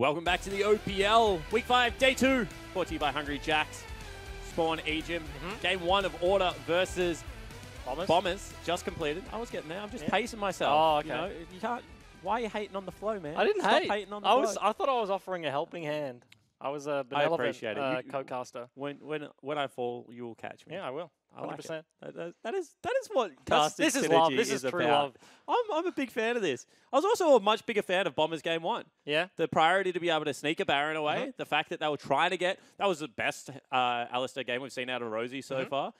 Welcome back to the OPL. Week 5, Day 2, brought to you by Hungry Jacks. Spawn Egypt. Game 1 of Order versus Bombers. Just completed. I was getting there. I'm just pacing myself. Oh, okay. You know, you can't. Why are you hating on the flow, man? I didn't Stop hate. hating on the flow. I thought I was offering a helping hand. I was a benevolent appreciate it. co-caster. When I fall, you will catch me. Yeah, I will. I like 100%. it. That is what casting This is synergy love. This is true about. love. I'm a big fan of this. I was also a much bigger fan of Bombers Game 1. Yeah. The priority to be able to sneak a Baron away, the fact that they were trying to get, that was the best Alistair game we've seen out of Rosie so far.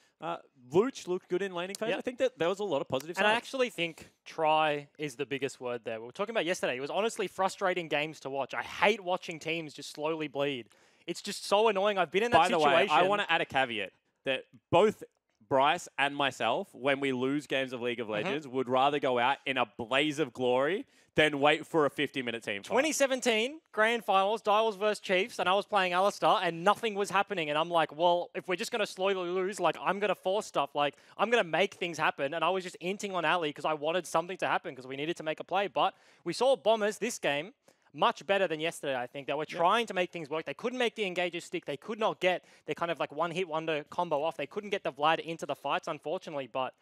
Luch looked good in laning phase. Yeah. I think that there was a lot of positive And I signs. actually think try is the biggest word there. We were talking about yesterday. It was honestly frustrating games to watch. I hate watching teams just slowly bleed. It's just so annoying. I've been in that situation. By the way, I want to add a caveat that both Bryce and myself, when we lose games of League of Legends, would rather go out in a blaze of glory than wait for a 50-minute team fight. 2017 Grand Finals, Dials versus Chiefs, and I was playing Alistair, and nothing was happening. And I'm like, well, if we're just going to slowly lose, like, I'm going to force stuff. Like, I'm going to make things happen. And I was just inting on Ali because I wanted something to happen because we needed to make a play. But we saw Bombers this game much better than yesterday, I think. They were trying to make things work. They couldn't make the engagers stick. They could not get their kind of like one-hit wonder combo off. They couldn't get the Vlad into the fights, unfortunately, but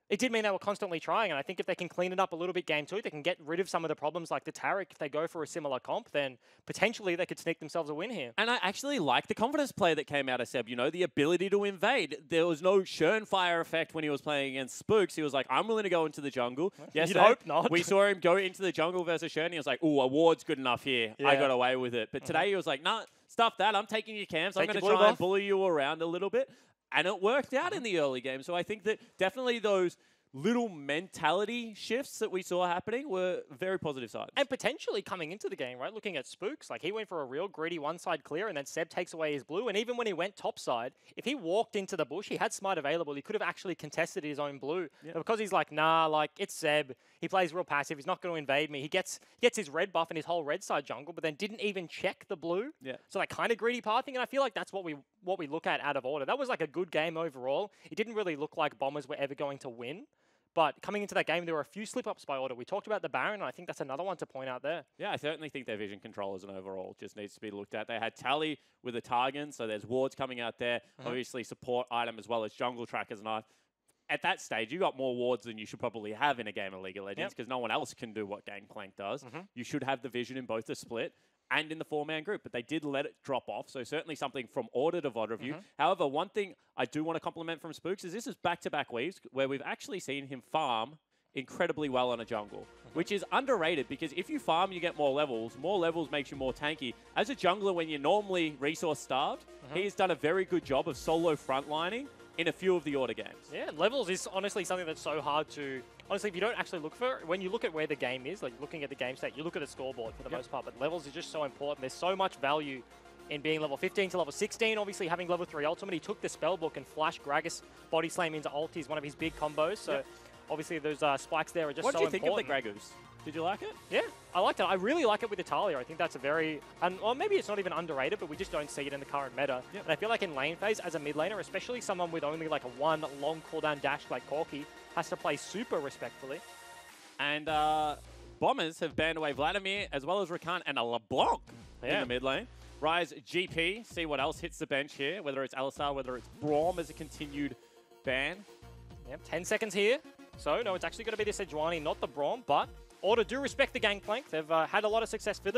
it did mean they were constantly trying, and I think if they can clean it up a little bit game 2, they can get rid of some of the problems like the Taric. If they go for a similar comp, then potentially they could sneak themselves a win here. And I actually like the confidence play that came out of Seb, you know, the ability to invade. There was no Schernfire effect when he was playing against Spooks. He was like, I'm willing to go into the jungle. You'd hope not. We saw him go into the jungle versus Shern. He was like, ooh, a ward's good enough here. I got away with it. But today he was like, nah, stuff that. I'm taking your camps. I'm going to try and bully you around a little bit. And it worked out in the early game. So I think that definitely those little mentality shifts that we saw happening were very positive signs. And potentially coming into the game, right, looking at Spooks, like he went for a real greedy one-side clear and then Seb takes away his blue. And even when he went topside, if he walked into the bush, he had Smite available. He could have actually contested his own blue. But because he's like, nah, like it's Seb. He plays real passive. He's not going to invade me. He gets his red buff in his whole red side jungle, but then didn't even check the blue. So like kind of greedy pathing. And I feel like that's what we look at out of Order. That was like a good game overall. It didn't really look like Bombers were ever going to win. But coming into that game, there were a few slip-ups by Order. We talked about the Baron, and I think that's another one to point out there. Yeah, I certainly think their vision control as an overall just needs to be looked at. They had Tally with a Targan, so there's wards coming out there. Obviously, support item as well as jungle trackers. And at that stage, you got more wards than you should probably have in a game of League of Legends because no one else can do what Gangplank does. You should have the vision in both the split and in the 4-man group, but they did let it drop off, so certainly something from Order to VOD review. However, one thing I do want to compliment from Spooks is this is back-to-back weeks where we've actually seen him farm incredibly well on a jungle, which is underrated because if you farm, you get more levels makes you more tanky. As a jungler, when you're normally resource-starved, he's done a very good job of solo frontlining in a few of the Order games. Yeah, levels is honestly something that's so hard to... Honestly, if you don't actually look for it, when you look at where the game is, like looking at the game state, you look at the scoreboard for the most part, but levels is just so important. There's so much value in being level 15 to level 16. Obviously, having level 3 ultimate, he took the spellbook and flashed Gragas body slam into ulti is one of his big combos. So obviously, those spikes there are just so important. What did you think of the Gragas? Did you like it? Yeah, I liked it. I really like it with Italia. I think that's a very... or maybe it's not even underrated, but we just don't see it in the current meta. And I feel like in lane phase, as a mid laner, especially someone with only like a one long cooldown dash like Corki, has to play super respectfully. And Bombers have banned away Vladimir, as well as Rakan and a LeBlanc in the mid lane. Rise GP, see what else hits the bench here, whether it's Alistar, whether it's Braum as a continued ban. Yep, 10 seconds here. So, no, it's actually going to be the Sejuani, not the Braum, but Order do respect the Gangplank. They've had a lot of success with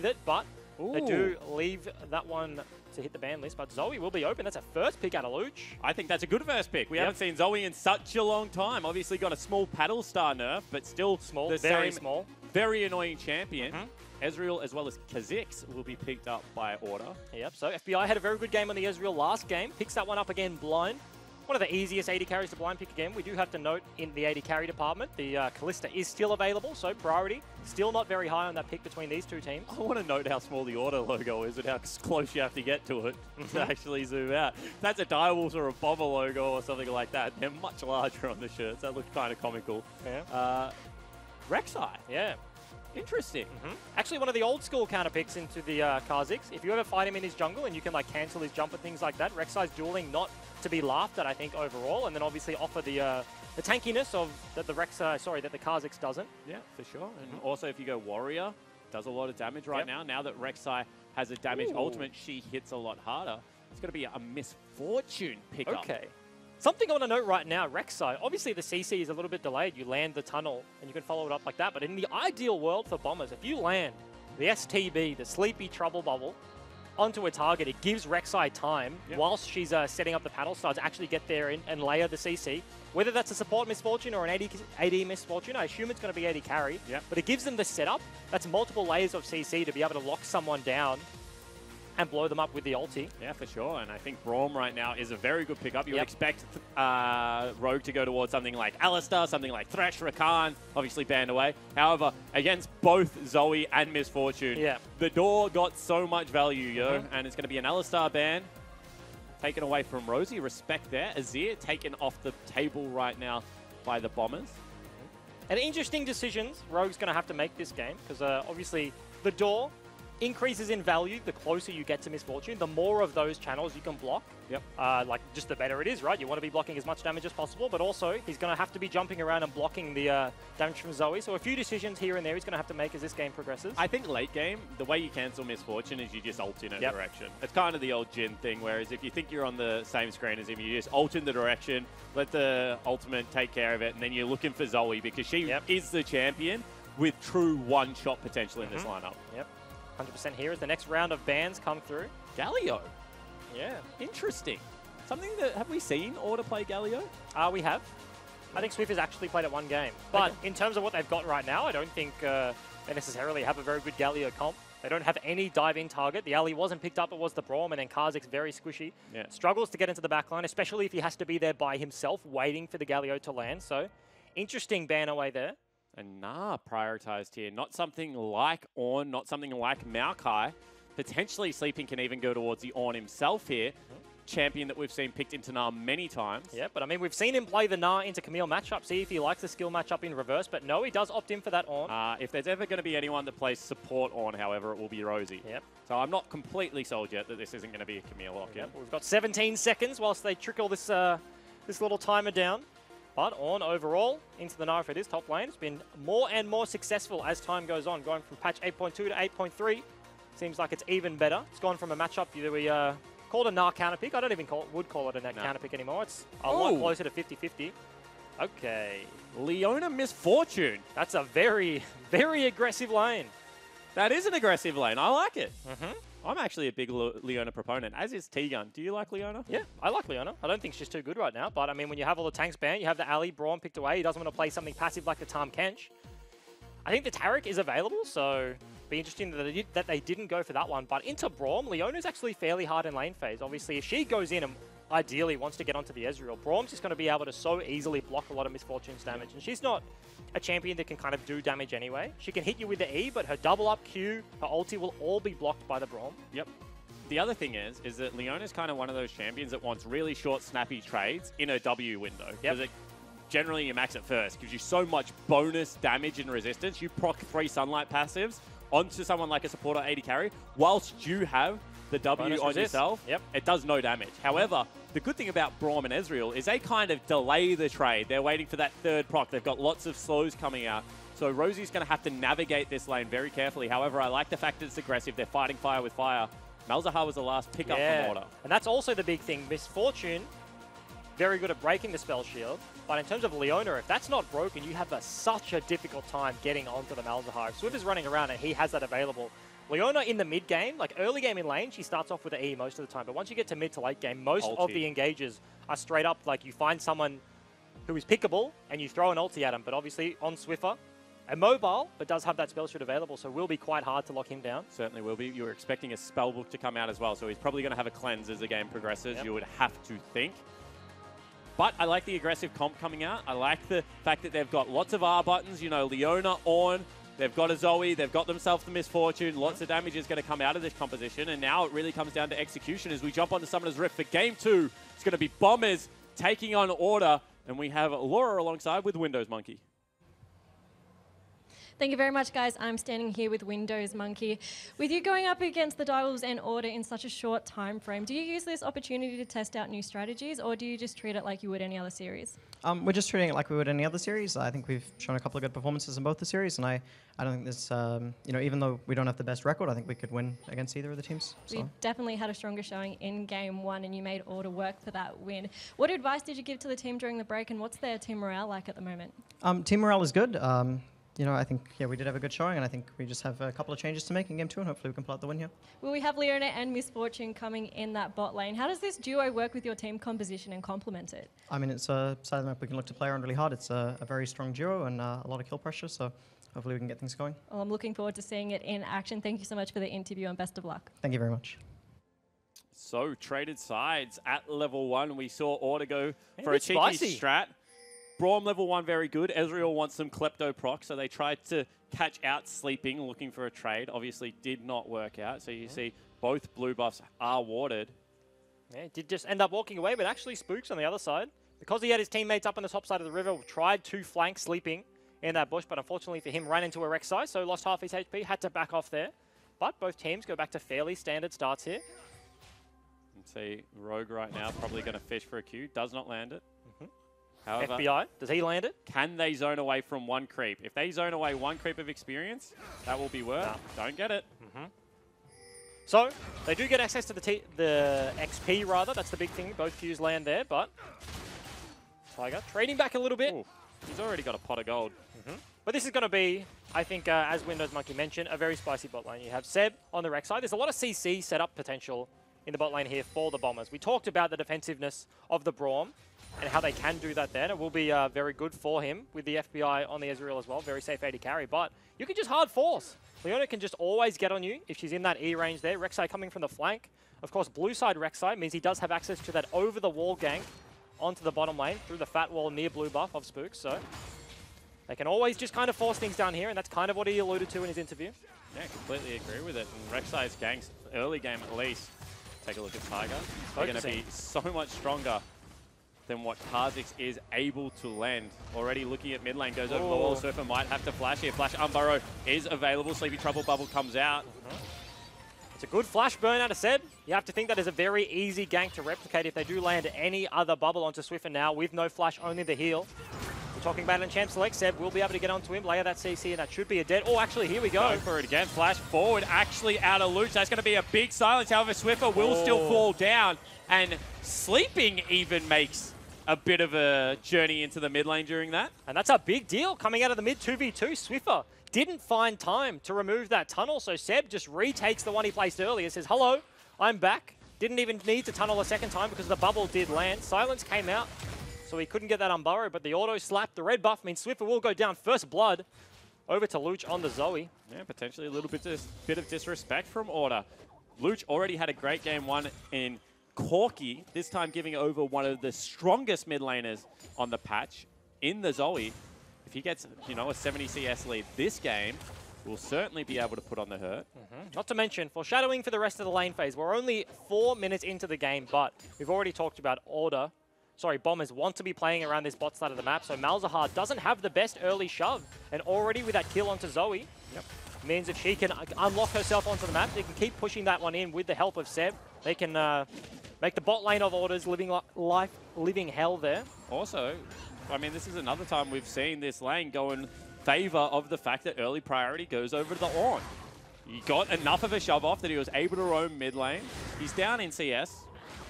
it, but they do leave that one to hit the ban list. But Zoe will be open. That's a first pick out of Luch. I think that's a good first pick. We haven't seen Zoe in such a long time. Obviously got a small paddle star nerf, but still small, the very small. Very annoying champion. Ezreal as well as Kha'Zix will be picked up by Order. Yep, so FBI had a very good game on the Ezreal last game. Picks that one up again blind. One of the easiest AD carries to blind pick again. We do have to note in the AD carry department, the Kalista is still available, so priority. Still not very high on that pick between these two teams. I want to note how small the Order logo is and how close you have to get to it to actually zoom out. If that's a Direwolves or a Bomber logo or something like that, they're much larger on the shirts. That looks kind of comical. Yeah. Rek'Sai. Yeah. Interesting. Actually, one of the old school counter picks into the Kha'Zix. If you ever fight him in his jungle and you can like cancel his jump and things like that, Rek'Sai's dueling not to be laughed at, I think, overall, and then obviously offer the tankiness of that the Kha'Zix doesn't. Yeah, for sure. And also, if you go Warrior, does a lot of damage right now. Now that Rek'Sai has a damage ultimate, she hits a lot harder. It's going to be a misfortune pickup. Okay. Something I want to note right now, Rek'Sai, obviously the CC is a little bit delayed. You land the tunnel and you can follow it up like that. But in the ideal world for Bombers, if you land the STB, the Sleepy Trouble Bubble, onto a target, it gives Rek'Sai time whilst she's setting up the panel star to actually get there and layer the CC. Whether that's a support misfortune or an AD misfortune, I assume it's going to be AD carry. But it gives them the setup. That's multiple layers of CC to be able to lock someone down and blow them up with the ulti. Yeah, for sure. And I think Braum right now is a very good pickup. You would expect Rogue to go towards something like Alistar, something like Thresh, Rakan, obviously banned away. However, against both Zoe and Misfortune, the door got so much value, and it's going to be an Alistar ban taken away from Rosie. Respect there. Azir taken off the table right now by the Bombers. And interesting decisions Rogue's going to have to make this game, because obviously the door increases in value the closer you get to Misfortune. The more of those channels you can block, like just the better it is, right? You want to be blocking as much damage as possible, but also he's going to have to be jumping around and blocking the damage from Zoe. So a few decisions here and there he's going to have to make as this game progresses. I think late game, the way you cancel Misfortune is you just ult in a direction. It's kind of the old Jhin thing, whereas if you think you're on the same screen as him, you just ult in the direction, let the ultimate take care of it, and then you're looking for Zoe because she is the champion with true one-shot potential in this lineup. 100% here as the next round of bans come through. Galio. Yeah. Interesting. Something that, have we seen Order play Galio? We have. I think Swift has actually played it one game. But in terms of what they've got right now, I don't think they necessarily have a very good Galio comp. They don't have any dive-in target. The alley wasn't picked up, it was the Braum, and then Kha'Zix's very squishy. Struggles to get into the backline, especially if he has to be there by himself, waiting for the Galio to land. So, interesting ban away there. And Nah prioritized here. Not something like Ornn, not something like Maokai. Potentially Sleeping can even go towards the Ornn himself here. Champion that we've seen picked into Nah many times. Yeah, but I mean, we've seen him play the Nah into Camille matchup, see if he likes the skill matchup in reverse, but no, he does opt in for that Ornn. If there's ever going to be anyone that plays support Ornn, however, it will be Rosie. So I'm not completely sold yet that this isn't going to be a Camille lock-in. We've got 17 seconds whilst they trickle this, this little timer down. But Ornn overall, into the Nah for this top lane, has been more and more successful as time goes on, going from patch 8.2 to 8.3. Seems like it's even better. It's gone from a matchup that we called a Nah counter pick. I don't even would call it a counter pick anymore. It's a lot closer to 50-50. Okay. Leona Misfortune. That's a very, very aggressive lane. That is an aggressive lane. I like it. I'm actually a big Leona proponent, as is T-Gun. Do you like Leona? Yeah, I like Leona. I don't think she's too good right now, but I mean, when you have all the tanks banned, you have the alley, Braum picked away, he doesn't want to play something passive like the Tahm Kench. I think the Taric is available, so be interesting that they didn't go for that one. But into Braum, Leona's actually fairly hard in lane phase. Obviously, if she goes in and ideally wants to get onto the Ezreal, Braum's just going to be able to so easily block a lot of Misfortune's damage, and she's not a champion that can kind of do damage anyway. She can hit you with the E, but her double up Q, her ulti will all be blocked by the Braum. The other thing is that Leona's kind of one of those champions that wants really short, snappy trades in a W window. Because generally you max it first. Gives you so much bonus damage and resistance. You proc 3 Sunlight passives onto someone like a supporter AD carry, whilst you have the W bonus on yourself. It does no damage. However, the good thing about Braum and Ezreal is they kind of delay the trade. They're waiting for that third proc. They've got lots of slows coming out. So Rosie's going to have to navigate this lane very carefully. However, I like the fact that it's aggressive. They're fighting fire with fire. Malzahar was the last pickup from Order. And that's also the big thing. Misfortune, very good at breaking the spell shield. But in terms of Leona, if that's not broken, you have such a difficult time getting onto the Malzahar. If Swift is running around and he has that available, Leona in the mid game, like early game in lane, she starts off with an E most of the time. But once you get to mid to late game, most of the engages are straight up like you find someone who is pickable and you throw an ulti at him. But obviously on Swiffer, mobile, but does have that spell shield available, so it will be quite hard to lock him down. Certainly will be. You were expecting a spell book to come out as well, so he's probably going to have a cleanse as the game progresses. You would have to think. But I like the aggressive comp coming out. I like the fact that they've got lots of R buttons. You know, Leona, Ornn, they've got a Zoe, they've got themselves the Misfortune. Lots of damage is going to come out of this composition, and now it really comes down to execution as we jump onto Summoner's Rift for Game 2. It's going to be Bombers taking on Order, and we have Laura alongside with Windows Monkey. Thank you very much, guys. I'm standing here with Windows Monkey. With you going up against the Direwolves and Order in such a short time frame, do you use this opportunity to test out new strategies, or do you just treat it like you would any other series? We're just treating it like we would any other series. I think we've shown a couple of good performances in both the series, and I don't think there's, even though we don't have the best record, I think we could win against either of the teams. We definitely had a stronger showing in Game 1, and you made Order work for that win. What advice did you give to the team during the break, and what's their team morale like at the moment? Team morale is good. I think we did have a good showing, and I think we just have a couple of changes to make in Game 2, and hopefully we can pull out the win here. Well, we have Leona and Miss Fortune coming in that bot lane. How does this duo work with your team composition and complement it? I mean, it's a side of the map we can look to play around really hard. It's a very strong duo and a lot of kill pressure, so hopefully we can get things going. Well, I'm looking forward to seeing it in action. Thank you so much for the interview, and best of luck. Thank you very much. So, traded sides at level 1. We saw Order go for a bit cheeky spicy. strat. Braum level 1, very good. Ezreal wants some Klepto proc, so they tried to catch out Sleeping, looking for a trade. Obviously, did not work out. So you see both blue buffs are warded. Yeah, he did just end up walking away, but actually Spooks on the other side. Because he had his teammates up on the top side of the river, tried to flank Sleeping in that bush, but unfortunately for him, ran into a Rek'Sai, so lost half his HP, had to back off there. But both teams go back to fairly standard starts here. And see Rogue right now probably going to fish for a Q. Does not land it. However, FBI, does he land it? can they zone away from one creep? If they zone away one creep of experience, that will be worth. No. Don't get it. So, they do get access to the XP, rather. That's the big thing. Both Qs land there, but Tiger trading back a little bit. Ooh, he's already got a pot of gold. But this is going to be, I think, as Windows Monkey mentioned, a very spicy bot lane. You have Seb on the Rek'Sai. There's a lot of CC setup potential in the bot lane here for the Bombers. We talked about the defensiveness of the Braum and how they can do that then. It will be very good for him with the FBI on the Ezreal as well. Very safe AD carry, but you can just hard force. Leona can just always get on you if she's in that E range there. Rek'Sai coming from the flank. Of course, blue side Rek'Sai means he does have access to that over-the-wall gank onto the bottom lane through the fat wall near blue buff of Spooks. So they can always just kind of force things down here, and that's kind of what he alluded to in his interview. Yeah, completely agree with it. And Rek'Sai's ganks, early game at least, take a look at Tiger. They're going to be so much stronger than what Kha'Zix is able to lend. Already looking at mid lane, goes over the wall. Surfer might have to flash here. Flash Unburrow is available. Sleepy Trouble Bubble comes out. It's a good flash burn out of Seb. You have to think that is a very easy gank to replicate if they do land any other bubble onto Swiffer now with no flash, only the heal. We're talking about an Champ Select. Seb will be able to get onto him, layer that CC, and that should be a dead. Oh, actually, here we go. Go for it again. Flash forward, actually out of loot. That's going to be a big silence. However, Swiffer will still fall down. And Sleeping even makes a bit of a journey into the mid lane during that. And that's a big deal coming out of the mid 2v2. Swiffer didn't find time to remove that tunnel, so Seb just retakes the one he placed earlier, says, hello, I'm back. Didn't even need to tunnel a second time because the bubble did land. Silence came out, so he couldn't get that Unburrow, but the auto slap, the red buff means Swiffer will go down first blood over to Luch on the Zoe. Yeah, potentially a little bit of disrespect from Order. Luch already had a great game 1 in Corki, this time giving over one of the strongest mid laners on the patch in the Zoe. If he gets, a 70 CS lead this game, we'll certainly be able to put on the hurt. Not to mention, foreshadowing for the rest of the lane phase. We're only 4 minutes into the game, but we've already talked about Bombers want to be playing around this bot side of the map, so Malzahar doesn't have the best early shove, and already with that kill onto Zoe, means if she can unlock herself onto the map, they can keep pushing that one in with the help of Seb. They can make the bot lane of Orders living hell there. Also, I mean, this is another time we've seen this lane go in favor of the fact that early priority goes over to the Ornn. He got enough of a shove off that he was able to roam mid lane. He's down in CS,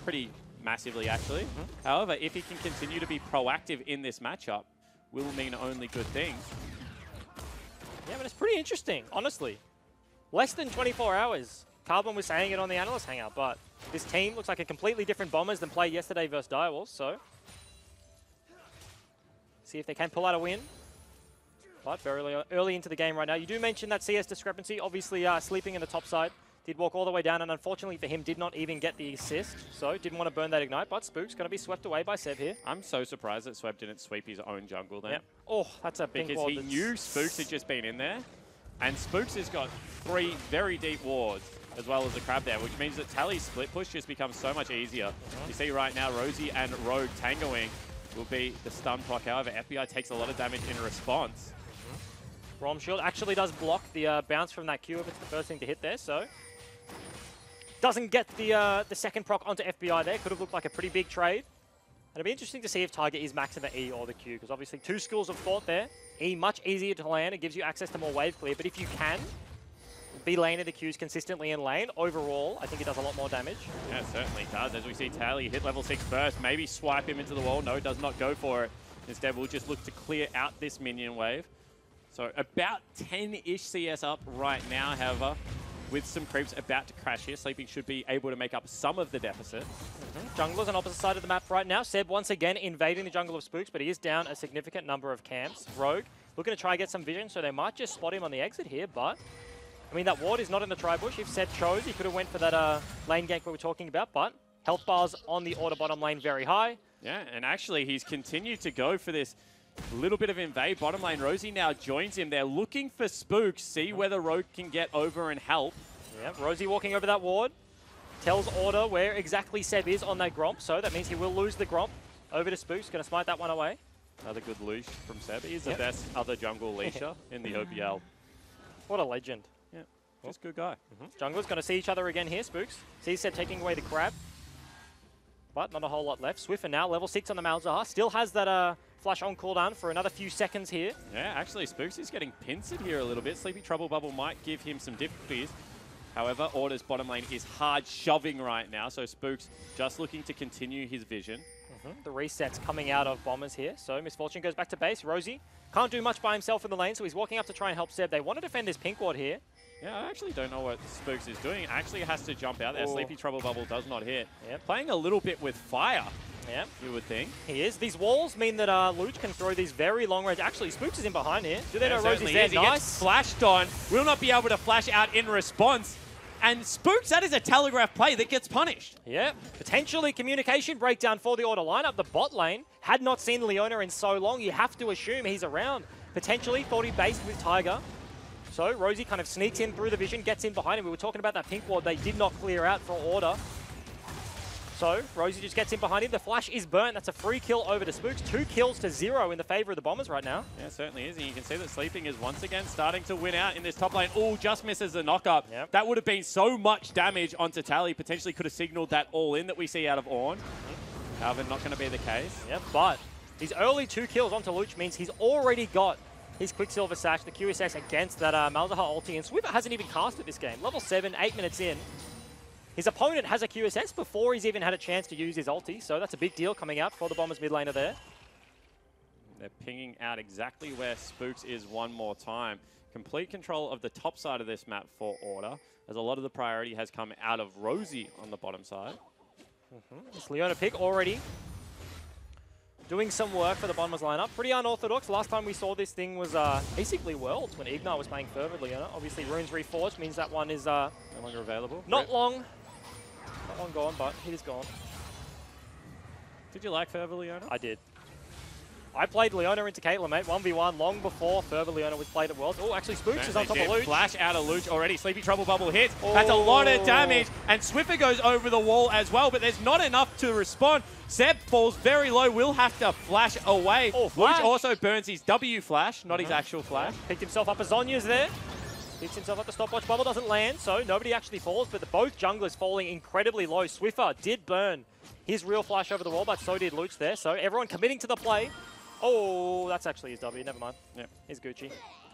pretty massively actually. However, if he can continue to be proactive in this matchup, will mean only good things. Yeah, but it's pretty interesting, honestly. Less than 24 hours. Carbon was saying it on the Analyst Hangout, but this team looks like a completely different Bombers than played yesterday versus Direwolves, so see if they can pull out a win. But very early into the game right now. You do mention that CS discrepancy. Obviously, Sleeping in the top side did walk all the way down, and unfortunately for him, did not even get the assist. So didn't want to burn that Ignite, but Spook's going to be swept away by Seb here. I'm so surprised that Sweb didn't sweep his own jungle then. Yep. Oh, that's a pink because ward. He knew Spooks had just been in there, and Spooks has got 3 very deep wards, as well as a crab there, which means that Tally's split push just becomes so much easier. You see right now, Rosie and Rogue tangoing will be the stun proc. However, FBI takes a lot of damage in response. Rom Shield actually does block the bounce from that Q if it's the first thing to hit there, so... Doesn't get the second proc onto FBI there. Could have looked like a pretty big trade. It'll be interesting to see if Tiger is maxing the E or the Q, because obviously 2 schools of thought there. E, much easier to land. It gives you access to more wave clear, but if you can be laning the Qs consistently in lane, overall, I think it does a lot more damage. Yeah, it certainly does. As we see Tally hit level 6 burst, maybe swipe him into the wall. No, does not go for it. Instead, we'll just look to clear out this minion wave. So about 10-ish CS up right now, however, with some creeps about to crash here. Sleeping should be able to make up some of the deficit. Junglers on opposite side of the map right now. Seb once again invading the jungle of Spooks, but he is down a significant number of camps. Rogue looking to try and get some vision, so they might just spot him on the exit here, but... I mean, that ward is not in the tri-bush. If Seb chose, he could have went for that lane gank we were talking about, but health bars on the order bottom lane very high. Yeah, and actually he's continued to go for this little bit of invade bottom lane. Rosie now joins him. They're looking for Spooks, see whether Rogue can get over and help. Yeah, Rosie walking over that ward. Tells Order where exactly Seb is on that Gromp, so that means he will lose the Gromp. Over to Spooks, going to smite that one away. Another good leash from Seb. He's the best other jungle leasher in the OPL. What a legend. Yeah, just a good guy. Junglers going to see each other again here, Spooks. See Seb taking away the crab. But not a whole lot left. Swiffer now, level 6 on the Malzahar. Still has that flash on cooldown for another few seconds here. Yeah, actually Spooks is getting pincered here a little bit. Sleepy Trouble Bubble might give him some difficulties. However, Order's bottom lane is hard shoving right now, so Spooks just looking to continue his vision. The reset's coming out of Bombers here, so Misfortune goes back to base. Rosie can't do much by himself in the lane, so he's walking up to try and help Seb. They want to defend this pink ward here. Yeah, I actually don't know what Spooks is doing. Actually has to jump out there. Oh. Sleepy Trouble Bubble does not hit. Yep. Playing a little bit with fire, Yeah, you would think. he is. These walls mean that Luch can throw these very long range. Actually, Spooks is in behind here. Do they know Rosie's certainly there? is. He gets flashed on. Will not be able to flash out in response. And Spooks, that is a telegraph play that gets punished. Yeah, potentially communication breakdown for the Order lineup. The bot lane had not seen Leona in so long. You have to assume he's around. Potentially thought he based with Tiger. So Rosie kind of sneaks in through the vision, gets in behind him. We were talking about that pink ward they did not clear out for Order. So Rosie just gets in behind him. The flash is burnt. That's a free kill over to Spooks. 2 kills to 0 in the favor of the Bombers right now. Yeah, it certainly is. And you can see that Sleeping is once again starting to win out in this top lane. Oh, just misses the knock-up. Yep. That would have been so much damage onto Tally. Potentially could have signaled that all-in that we see out of Ornn. However, not going to be the case. Yeah, but his early 2 kills onto Luch means he's already got his Quicksilver Sash, the QSS against that Malzahar ulti. And Swiffer hasn't even casted this game. Level 7, 8 minutes in. His opponent has a QSS before he's even had a chance to use his ulti, so that's a big deal coming out for the Bombers mid laner there. They're pinging out exactly where Spooks is one more time. Complete control of the top side of this map for Order, as a lot of the priority has come out of Rosie on the bottom side. This Leona pick already doing some work for the Bombers lineup. Pretty unorthodox. Last time we saw this thing was basically Worlds when Ignar was playing Fervor Leona. Obviously, Runes Reforged means that one is No longer available. not long gone, but it is gone. Did you like Fervor Leona? I did. I played Leona into Caitlyn, mate. 1v1 long before Fervor Leona was played at Worlds. Oh, actually, Spooks is on top of Luch. Flash out of Luch already. Sleepy Trouble Bubble hits. That's a lot of damage. And Swiffer goes over the wall as well, but there's not enough to respond. Seb falls very low. Will have to flash away. Oh, flash. Luch also burns his W flash, not his actual flash. Picked himself up as Zonya's there. Picks himself up. The stopwatch bubble doesn't land, so nobody actually falls, but both junglers falling incredibly low. Swiffer did burn his real flash over the wall, but so did Luch there. So everyone committing to the play. Oh, that's actually his W. Never mind. Yep. He's Gucci. Just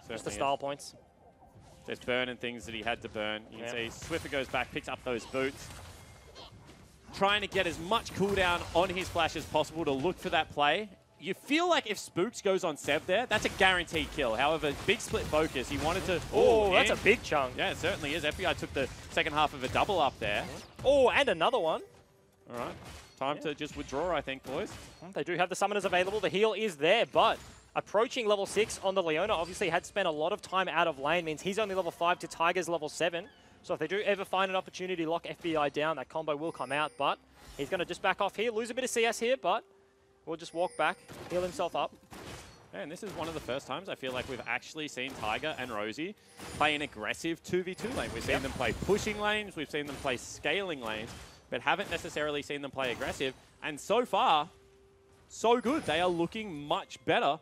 the Certainly style points. There's burning things that he had to burn. You can see Swiffer goes back, picks up those boots. Trying to get as much cooldown on his flash as possible to look for that play. You feel like if Spooks goes on Seb there, that's a guaranteed kill. However, big split focus. He wanted to... Oh, that's a big chunk. Yeah, it certainly is. FBI took the second half of a double up there. Oh, and another one. All right. Time to just withdraw, I think, boys. They do have the summoners available. The heal is there, but approaching level 6 on the Leona obviously had spent a lot of time out of lane. Means he's only level 5 to Tiger's level 7. So if they do ever find an opportunity to lock FBI down, that combo will come out. But he's going to just back off here, lose a bit of CS here, but we'll just walk back, heal himself up. Yeah, and this is one of the first times I feel like we've actually seen Tiger and Rosie play an aggressive 2v2 lane. We've seen them play pushing lanes, we've seen them play scaling lanes, but haven't necessarily seen them play aggressive. And so far, so good. They are looking much better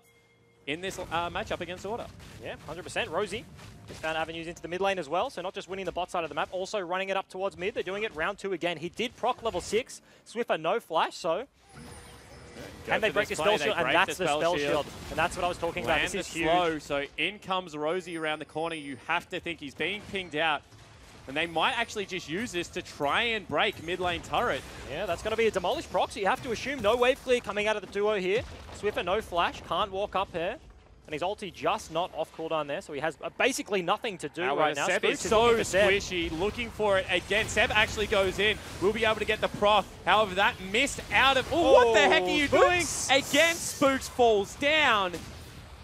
in this matchup against Order. Yeah, 100%. Rosie has found avenues into the mid lane as well, so not just winning the bot side of the map, also running it up towards mid. They're doing it round 2 again. He did proc level 6. Swiffer no flash, so can they break the spell shield? And that's the spell shield. And that's what I was talking about. This is huge. Slow, so in comes Rosie around the corner. You have to think he's being pinged out. And they might actually just use this to try and break mid lane turret. Yeah, that's going to be a demolished proc, so you have to assume no wave clear coming out of the duo here. Swiffer no flash, can't walk up here. And his ulti just not off cooldown there, so he has basically nothing to do right now. Seb is so squishy, looking for it again. Seb actually goes in, will be able to get the proc. However, that missed out of... Oh, what the heck are you doing? Again, Spooks falls down.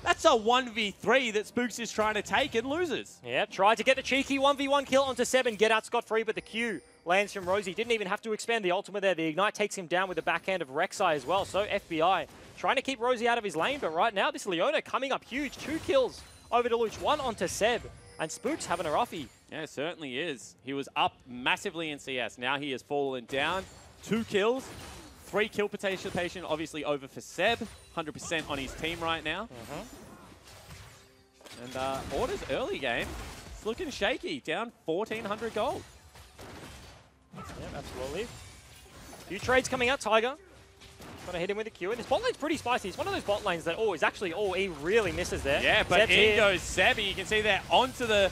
That's a 1v3 that Spooks is trying to take and loses. Yeah, tried to get the cheeky 1v1 kill onto Seb and get out scot-free, but the Q lands from Rosie. Didn't even have to expand the ultimate there. The Ignite takes him down with the backhand of Rek'Sai as well. So FBI trying to keep Rosie out of his lane, but right now this Leona coming up huge. 2 kills over to Luch, 1 onto Seb, and Spooks having a roughie. Yeah, it certainly is. He was up massively in CS. Now he has fallen down. 2 kills. 3 kill participation, obviously over for Seb. 100% on his team right now. And Order's early game, it's looking shaky. Down 1,400 gold. Yeah, absolutely. Few trades coming out, Tiger. Gonna hit him with a Q. And this bot lane's pretty spicy. It's one of those bot lanes that, is actually, he really misses there. Yeah, but in goes Seb. You can see there onto the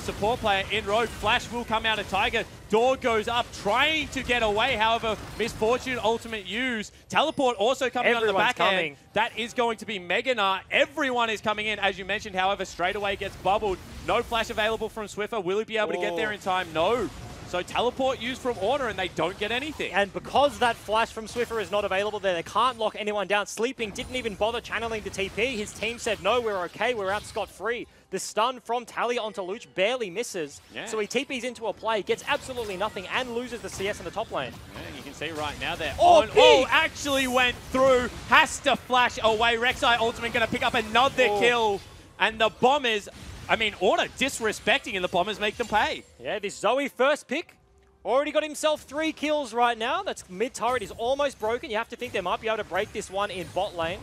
support player in road. Flash will come out of Tiger. Door goes up, trying to get away. However, Misfortune ultimate use. Teleport also coming on the back end. That is going to be Mega Gnar. Everyone is coming in, as you mentioned. However, straight away gets bubbled. No flash available from Swiffer. Will he be able to get there in time? No. So teleport used from Order and they don't get anything. And because that flash from Swiffer is not available there, they can't lock anyone down. Sleeping didn't even bother channeling the TP. His team said, no, we're okay, we're out scot-free. The stun from Tally onto Luch barely misses. Yeah. So he TPs into a play, gets absolutely nothing, and loses the CS in the top lane. Yeah, you can see right now they're on. Oh, actually went through. Has to flash away. Rek'Sai ultimate going to pick up another kill. And the Bombers... Order disrespecting and the Bombers make them pay. Yeah, this Zoe first pick. Already got himself 3 kills right now. That's mid turret is almost broken. You have to think they might be able to break this one in bot lane.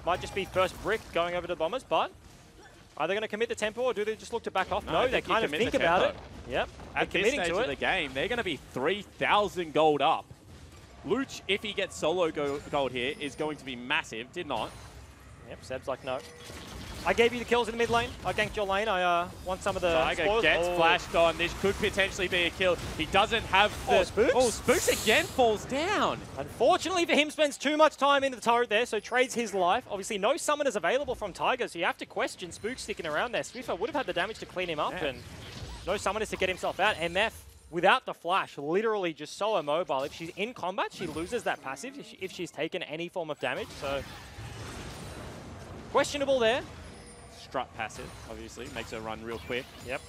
Might just be first brick going over to the Bombers, but are they going to commit the tempo or do they just look to back off? No, they kind of think about it. Yep, at this stage of the game, they're going to be 3,000 gold up. Luch, if he gets solo gold here, is going to be massive. Did not. Yep, Seb's like, no. I gave you the kills in the mid lane. I ganked your lane. I want some of the Tiger gets flashed on. This could potentially be a kill. He doesn't have the... Spooks? Oh, Spooks again falls down. Unfortunately for him, spends too much time in the turret there, so trades his life. Obviously, no summoners available from Tiger, so you have to question Spooks sticking around there. Swiffer would have had the damage to clean him up, and no summoners to get himself out. MF, without the flash, literally just so immobile. If she's in combat, she loses that passive if she's taken any form of damage, so... questionable there. Strut passive, obviously, makes her run real quick. Yep.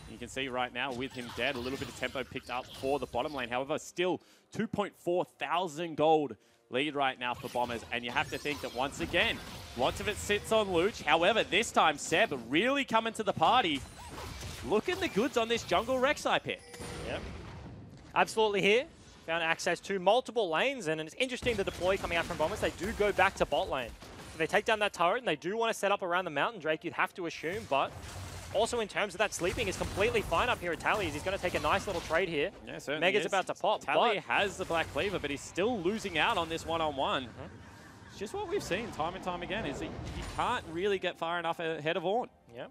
You can see right now with him dead, a little bit of tempo picked up for the bottom lane. However, still 2.4 thousand gold lead right now for Bombers. And you have to think that once again, lots of it sits on Luch. However, this time Seb really coming to the party. Looking the goods on this jungle Rek'Sai pick. Yep. Absolutely here. Found access to multiple lanes, and it's interesting the deploy coming out from Bombers. They do go back to bot lane. They take down that turret and they do want to set up around the mountain Drake, you'd have to assume, but also in terms of that sleeping is completely fine up here at Tally's. He's going to take a nice little trade here. Yeah, certainly Mega's about to pop. Tally has the Black Cleaver, but he's still losing out on this one-on-one. It's just what we've seen time and time again, is that you can't really get far enough ahead of Ornn. Yeah.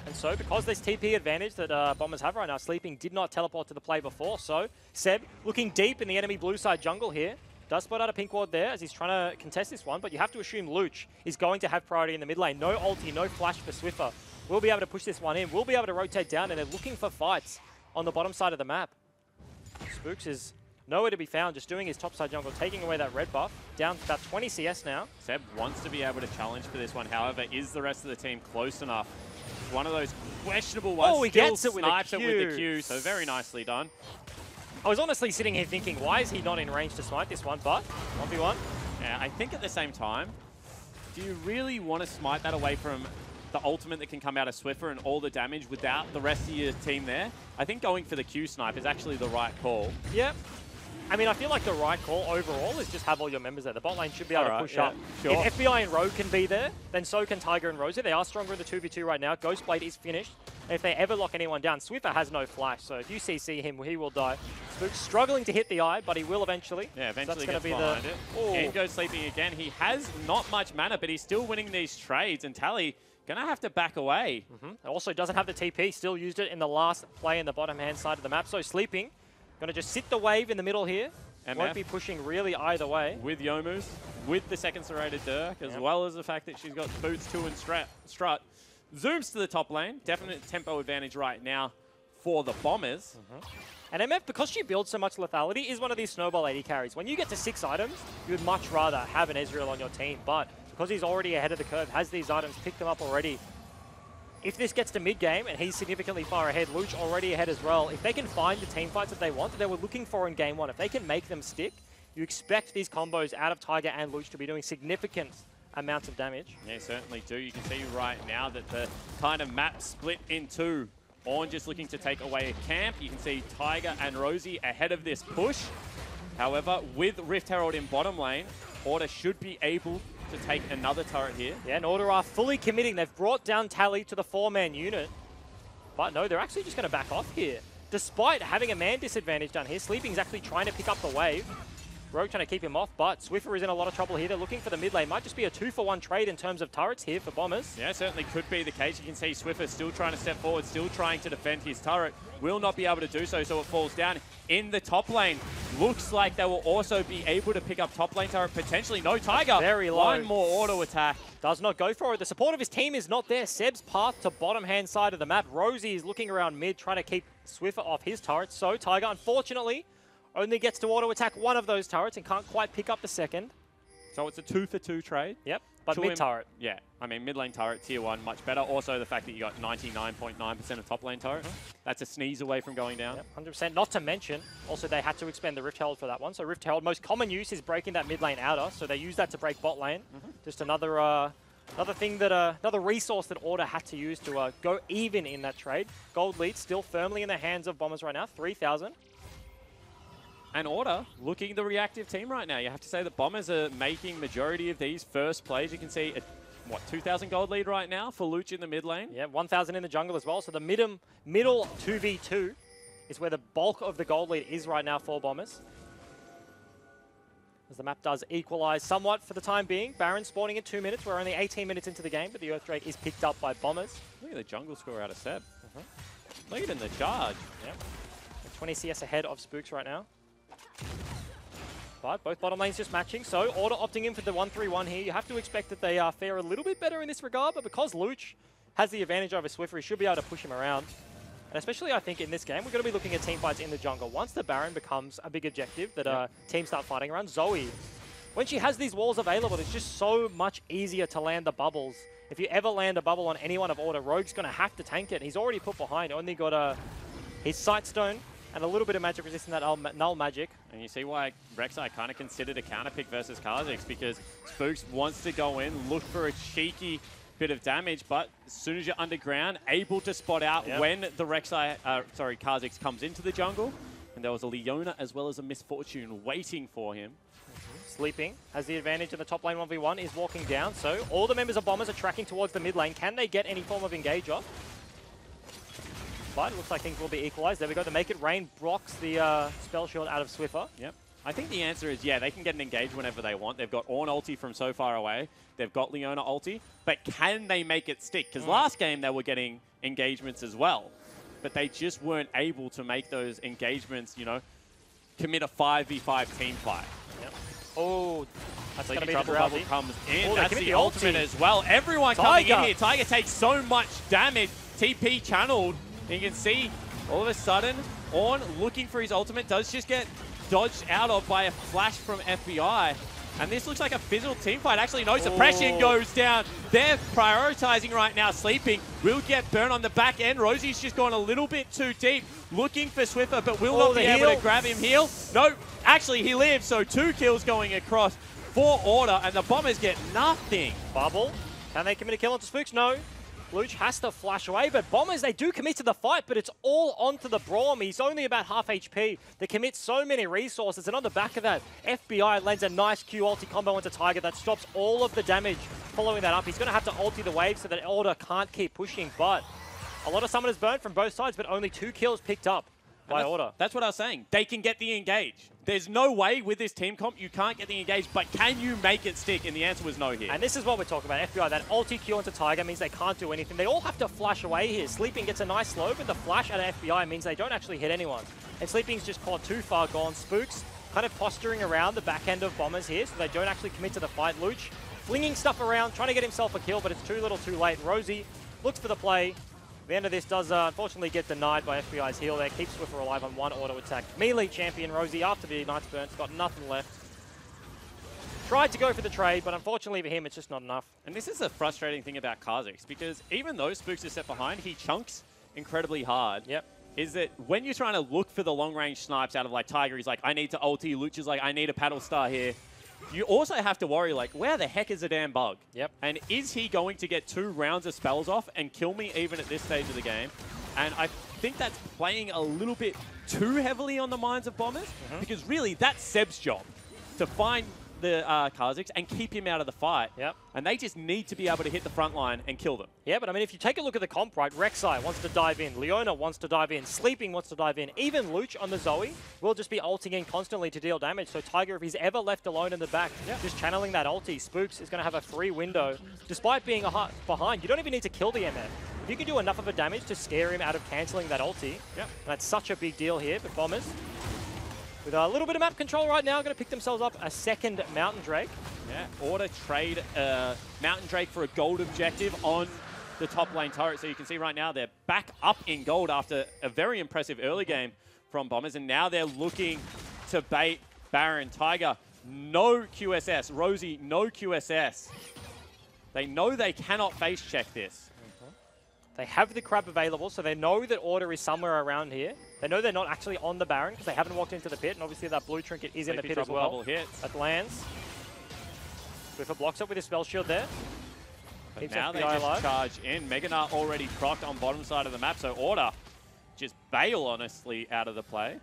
And so because this TP advantage that Bombers have right now, Sleeping did not teleport to the play before, so Seb looking deep in the enemy blue side jungle here. Does spot out a pink ward there as he's trying to contest this one, but you have to assume Luch is going to have priority in the mid lane. No ulti, no flash for Swiffer. We'll be able to push this one in. We'll be able to rotate down, and they're looking for fights on the bottom side of the map. Spooks is nowhere to be found, just doing his top side jungle, taking away that red buff. Down about 20 CS now. Seb wants to be able to challenge for this one. However, is the rest of the team close enough? It's one of those questionable ones. Oh, he gets it with the Q, so very nicely done. I was honestly sitting here thinking, why is he not in range to smite this one? But 1v1. Yeah, I think at the same time, do you really want to smite that away from the ultimate that can come out of Swiffer and all the damage without the rest of your team there? I think going for the Q snipe is actually the right call. Yep. I mean, I feel like the right call overall is just have all your members there. The bot lane should be able to Alright, push yeah, up. sure. If FBI and Rogue can be there, then so can Tiger and Rosie. They are stronger in the 2v2 right now. Ghostblade is finished. And if they ever lock anyone down, Swiffer has no flash, so if you CC him, he will die. Spook's struggling to hit the eye, but he will eventually. Yeah, eventually so that's gets gonna behind be it. Ooh. Game goes sleeping again. He has not much mana, but he's still winning these trades, and Tally gonna have to back away. Also doesn't have the TP, still used it in the last play in the bottom hand side of the map. So Sleeping, gonna just sit the wave in the middle here. Won't MF. be pushing really either way. With Youmu's, with the second serrated Dirk, as well as the fact that she's got Boots 2 and Strut. Zooms to the top lane. Definite tempo advantage right now for the Bombers. And MF, because she builds so much lethality, is one of these snowball 80 carries. When you get to 6 items, you would much rather have an Ezreal on your team. But because he's already ahead of the curve, has these items, picked them up already. If this gets to mid-game and he's significantly far ahead, Luch already ahead as well, if they can find the team fights that they want, that they were looking for in Game 1, if they can make them stick, you expect these combos out of Tiger and Luch to be doing significant amounts of damage. Yeah, you certainly do. You can see right now that the kind of map split in two. Ornn just looking to take away a camp. You can see Tiger and Rosie ahead of this push. However, with Rift Herald in bottom lane, Order should be able to take another turret here. Yeah, and Order are fully committing. They've brought down Tally to the 4-man unit. But no, they're actually just going to back off here. Despite having a man disadvantage down here, Sleeping's actually trying to pick up the wave. Rogue trying to keep him off, but Swiffer is in a lot of trouble here. They're looking for the mid lane. Might just be a 2-for-1 trade in terms of turrets here for Bombers. Yeah, certainly could be the case. You can see Swiffer still trying to step forward, still trying to defend his turret. Will not be able to do so, so it falls down in the top lane. Looks like they will also be able to pick up top lane turret, potentially. No, Tiger. Very low. One more auto attack. Does not go for it. The support of his team is not there. Seb's path to bottom hand side of the map. Rosie is looking around mid, trying to keep Swiffer off his turret. So Tiger, unfortunately, only gets to auto attack one of those turrets and can't quite pick up the second. So it's a 2-for-2 trade. Yep, but To mid him- turret. Yeah, I mean, mid lane turret, tier 1, much better. Also, the fact that you got 99.9% of top lane turret. That's a sneeze away from going down. Yep, 100%. Not to mention, also they had to expend the Rift Herald for that one. So Rift Herald, most common use is breaking that mid lane outer. So they use that to break bot lane. Just another thing that another resource that Order had to use to go even in that trade. Gold lead still firmly in the hands of Bombers right now, 3,000. And Order looking the reactive team right now. You have to say that Bombers are making majority of these first plays. You can see a, 2,000 gold lead right now for Luch in the mid lane. Yeah, 1,000 in the jungle as well. So the middle 2v2 is where the bulk of the gold lead is right now for Bombers. As the map does equalize somewhat for the time being. Baron spawning in 2 minutes. We're only 18 minutes into the game, but the Earthdrake is picked up by Bombers. Look at the jungle score out of Seb. Look at it in the charge. Yeah. 20 CS ahead of Spooks right now. But both bottom lanes just matching, so Order opting in for the 1-3-1 here. You have to expect that they fare a little bit better in this regard, but because Luch has the advantage over Swiffer, he should be able to push him around. And especially, I think, in this game, we're going to be looking at team fights in the jungle. Once the Baron becomes a big objective that teams start fighting around, Zoe, when she has these walls available, it's just so much easier to land the bubbles. If you ever land a bubble on anyone of Order, Rogue's going to have to tank it. He's already put behind, only got his Sightstone and a little bit of magic resisting that null magic. And you see why Rek'Sai kind of considered a counter pick versus Kha'Zix, because Spooks wants to go in, look for a cheeky bit of damage, but as soon as you're underground, able to spot out when the Kha'Zix comes into the jungle. And there was a Leona as well as a Misfortune waiting for him. Sleeping has the advantage in the top lane 1v1, is walking down, so all the members of Bombers are tracking towards the mid lane. Can they get any form of engage off? But it looks like things will be equalized. There we go. The Make It Rain blocks the spell shield out of Swiffer. Yep. I think the answer is, yeah, they can get an engage whenever they want. They've got Ornn ulti from so far away. They've got Leona ulti. But can they make it stick? Because last game they were getting engagements as well. But they just weren't able to make those engagements, you know, commit a 5v5 team fight. Yep. Oh, that's going to be the Trouble drowsy. Bubble comes in. Oh, they That's commit the the ultimate ulti. as well. Everyone coming in Tiger. here. Tiger takes so much damage. TP channeled. You can see all of a sudden, Ornn looking for his ultimate does just get dodged out of by a flash from FBI. And this looks like a fizzled team fight. Actually, no, suppression goes down. They're prioritizing right now. Sleeping will get burned on the back end. Rosie's just gone a little bit too deep, looking for Swiffer, but will not be able to grab him. Heal? No, actually, he lives. So 2 kills going across for Order, and the Bombers get nothing. Bubble. Can they commit a kill onto Spooks? No. Luch has to flash away, but Bombers, they do commit to the fight, but it's all onto the Braum. He's only about half HP. They commit so many resources, and on the back of that, FBI lands a nice Q ulti combo onto Tiger that stops all of the damage. Following that up, he's going to have to ulti the wave so that Order can't keep pushing, but a lot of summoners burned from both sides, but only 2 kills picked up by Order. That's what I was saying. They can get the engage. There's no way with this team comp you can't get the engage, but can you make it stick? And the answer was no here. And this is what we're talking about. FBI, that ulti Q onto Tiger means they can't do anything. They all have to flash away here. Sleeping gets a nice slow, but the flash out of FBI means they don't actually hit anyone. And Sleeping's just caught too far gone. Spooks kind of posturing around the back end of Bombers here, so they don't actually commit to the fight. Luch flinging stuff around, trying to get himself a kill, but it's too little too late. Rosie looks for the play. The end of this does unfortunately get denied by FBI's heal there. Keeps Swiffer alive on 1 auto attack. Melee champion Rosie after the Ignite's burnt, got nothing left. Tried to go for the trade, but unfortunately for him, it's just not enough. And this is the frustrating thing about Kha'Zix, because even though Spooks is set behind, he chunks incredibly hard. Yep. Is that when you're trying to look for the long-range snipes out of like Tiger, he's like, I need to ulti. Luch is like, I need a paddle star here. You also have to worry, like, where the heck is the damn bug? Yep. And is he going to get 2 rounds of spells off and kill me even at this stage of the game? And I think that's playing a little bit too heavily on the minds of Bombers, because really, that's Seb's job, to find the Kha'Zix and keep him out of the fight. Yep. And they just need to be able to hit the front line and kill them. Yeah, but I mean, if you take a look at the comp, right, Rek'Sai wants to dive in, Leona wants to dive in, Sleeping wants to dive in, even Luch on the Zoe will just be ulting in constantly to deal damage. So Tiger, if he's ever left alone in the back, just channeling that ulti, Spooks is going to have a free window. Despite being behind, you don't even need to kill the MF. If you can do enough of a damage to scare him out of cancelling that ulti, that's such a big deal here. But Bombers, with a little bit of map control right now, going to pick themselves up a second Mountain Drake. Yeah, Order trade Mountain Drake for a gold objective on the top lane turret. So you can see right now they're back up in gold after a very impressive early game from Bombers. And now they're looking to bait Baron. Tiger, no QSS. Rosie, no QSS. They know they cannot face check this. They have the crab available, so they know that Order is somewhere around here. They know they're not actually on the Baron because they haven't walked into the pit, and obviously that blue trinket is in the pit as well. That lands. Swiffer blocks up with his spell shield there. But Keeps now FBI they just alive. charge in. Mega Knight already procced on bottom side of the map, so Order just bail, honestly, out of the play.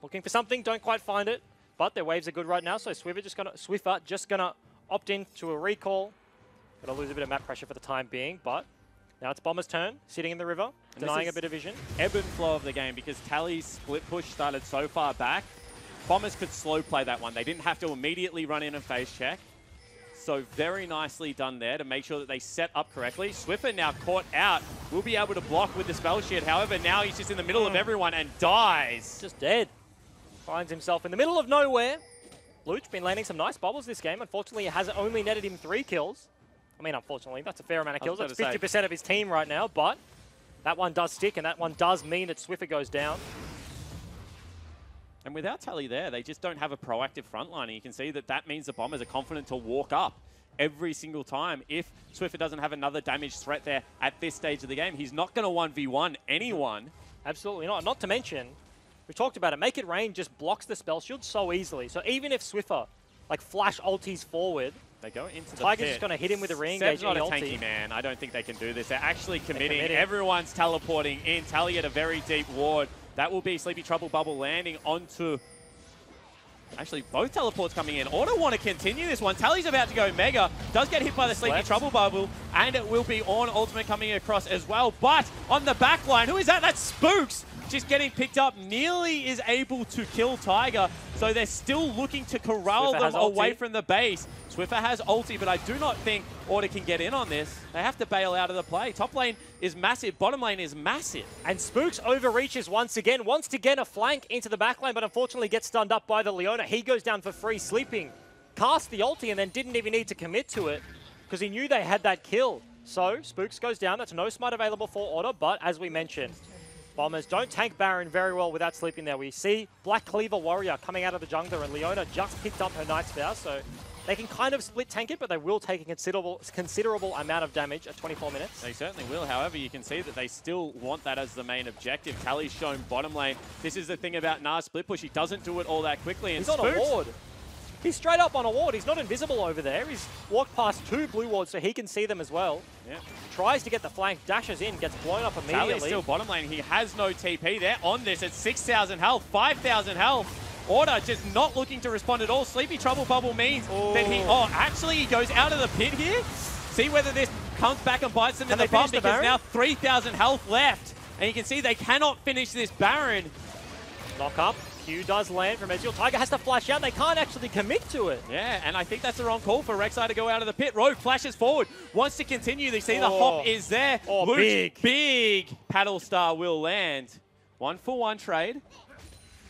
Looking for something, don't quite find it, but their waves are good right now, so Swiffer just gonna opt in to a recall. Gonna lose a bit of map pressure for the time being, but now it's Bomber's turn, sitting in the river, denying a bit of vision. Ebb and flow of the game, because Tally's split push started so far back. Bombers could slow play that one. They didn't have to immediately run in and phase check. So very nicely done there to make sure that they set up correctly. Swiffer now caught out. Will be able to block with the spell shield. However, now he's just in the middle of everyone and dies. Just dead. Finds himself in the middle of nowhere. Luch been landing some nice bubbles this game. Unfortunately, it has only netted him 3 kills. I mean, unfortunately, that's a fair amount of kills. That's 50% of his team right now, but that one does stick, and that one does mean that Swiffer goes down. And without Tally there, they just don't have a proactive front line. And you can see that that means the Bombers are confident to walk up every single time. If Swiffer doesn't have another damage threat there at this stage of the game, he's not going to 1v1 anyone. Absolutely not. Not to mention, we talked about it, Make It Rain just blocks the spell shield so easily. So even if Swiffer, like, flash ultis forward, they go into the Tiger's pit. just going to hit him with a re-engage. Seb's not a tanky man. I don't think they can do this. They're actually committing. Everyone's teleporting in. Tally at a very deep ward. That will be Sleepy Trouble Bubble landing onto... Actually, both teleports coming in. Order want to continue this one. Tally's about to go Mega. Does get hit by the Sleepy Trouble Bubble. And it will be on Ultimate coming across as well. But on the back line, who is that? That's Spooks. Just getting picked up. Nearly is able to kill Tiger. So they're still looking to corral them away from the base. Swiffer has ulti, but I do not think Order can get in on this. They have to bail out of the play. Top lane is massive. Bottom lane is massive. And Spooks overreaches once again. Wants to get a flank into the back lane, but unfortunately gets stunned up by the Leona. He goes down for free. Sleeping cast the ulti and then didn't even need to commit to it because he knew they had that kill. So Spooks goes down. That's no smite available for Order, but as we mentioned, Bombers don't tank Baron very well without Sleeping there. We see Black Cleaver Warrior coming out of the jungler, and Leona just picked up her Knight's Vow, so they can kind of split tank it, but they will take a considerable amount of damage at 24 minutes. They certainly will. However, you can see that they still want that as the main objective. Tally's shown bottom lane. This is the thing about Nas split push. He doesn't do it all that quickly. And he's on a ward. He's straight up on a ward. He's not invisible over there. He's walked past 2 blue wards so he can see them as well. Yeah. Tries to get the flank, dashes in, gets blown up immediately. Tally's still bottom lane. He has no TP. They're on this at 6,000 health, 5,000 health. Order just not looking to respond at all. Sleepy Trouble Bubble means that he... Oh, actually, he goes out of the pit here. See whether this comes back and bites them in the bum, because now 3,000 health left. And you can see they cannot finish this Baron. Lock up. Q does land from Ezreal. Tiger has to flash out. They can't actually commit to it. Yeah, and I think that's the wrong call for Rek'Sai to go out of the pit. Rogue flashes forward, wants to continue. They see the hop is there. Oh, Luch, big paddle star will land. 1-for-1 trade.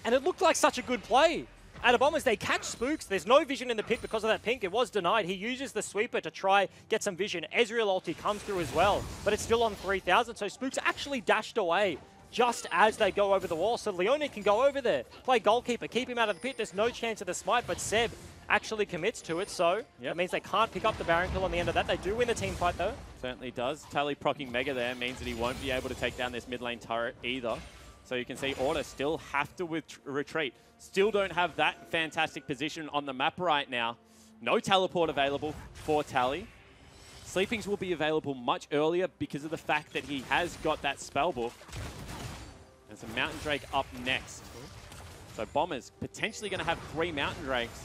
And it looked like such a good play. At a Bombers, they catch Spooks. There's no vision in the pit because of that pink. It was denied. He uses the sweeper to try get some vision. Ezreal ulti comes through as well, but it's still on 3,000. So Spooks actually dashed away just as they go over the wall. So Leonid can go over there, play goalkeeper, keep him out of the pit. There's no chance of the smite, but Seb actually commits to it. So that means they can't pick up the Baron kill on the end of that. They do win the team fight though. Certainly does. Tally proccing Mega there means that he won't be able to take down this mid lane turret either. So you can see Order still have to retreat. Still don't have that fantastic position on the map right now. No teleport available for Tally. Sleepings will be available much earlier because of the fact that he has got that spell book. There's a Mountain Drake up next. So Bombers potentially going to have 3 Mountain Drakes.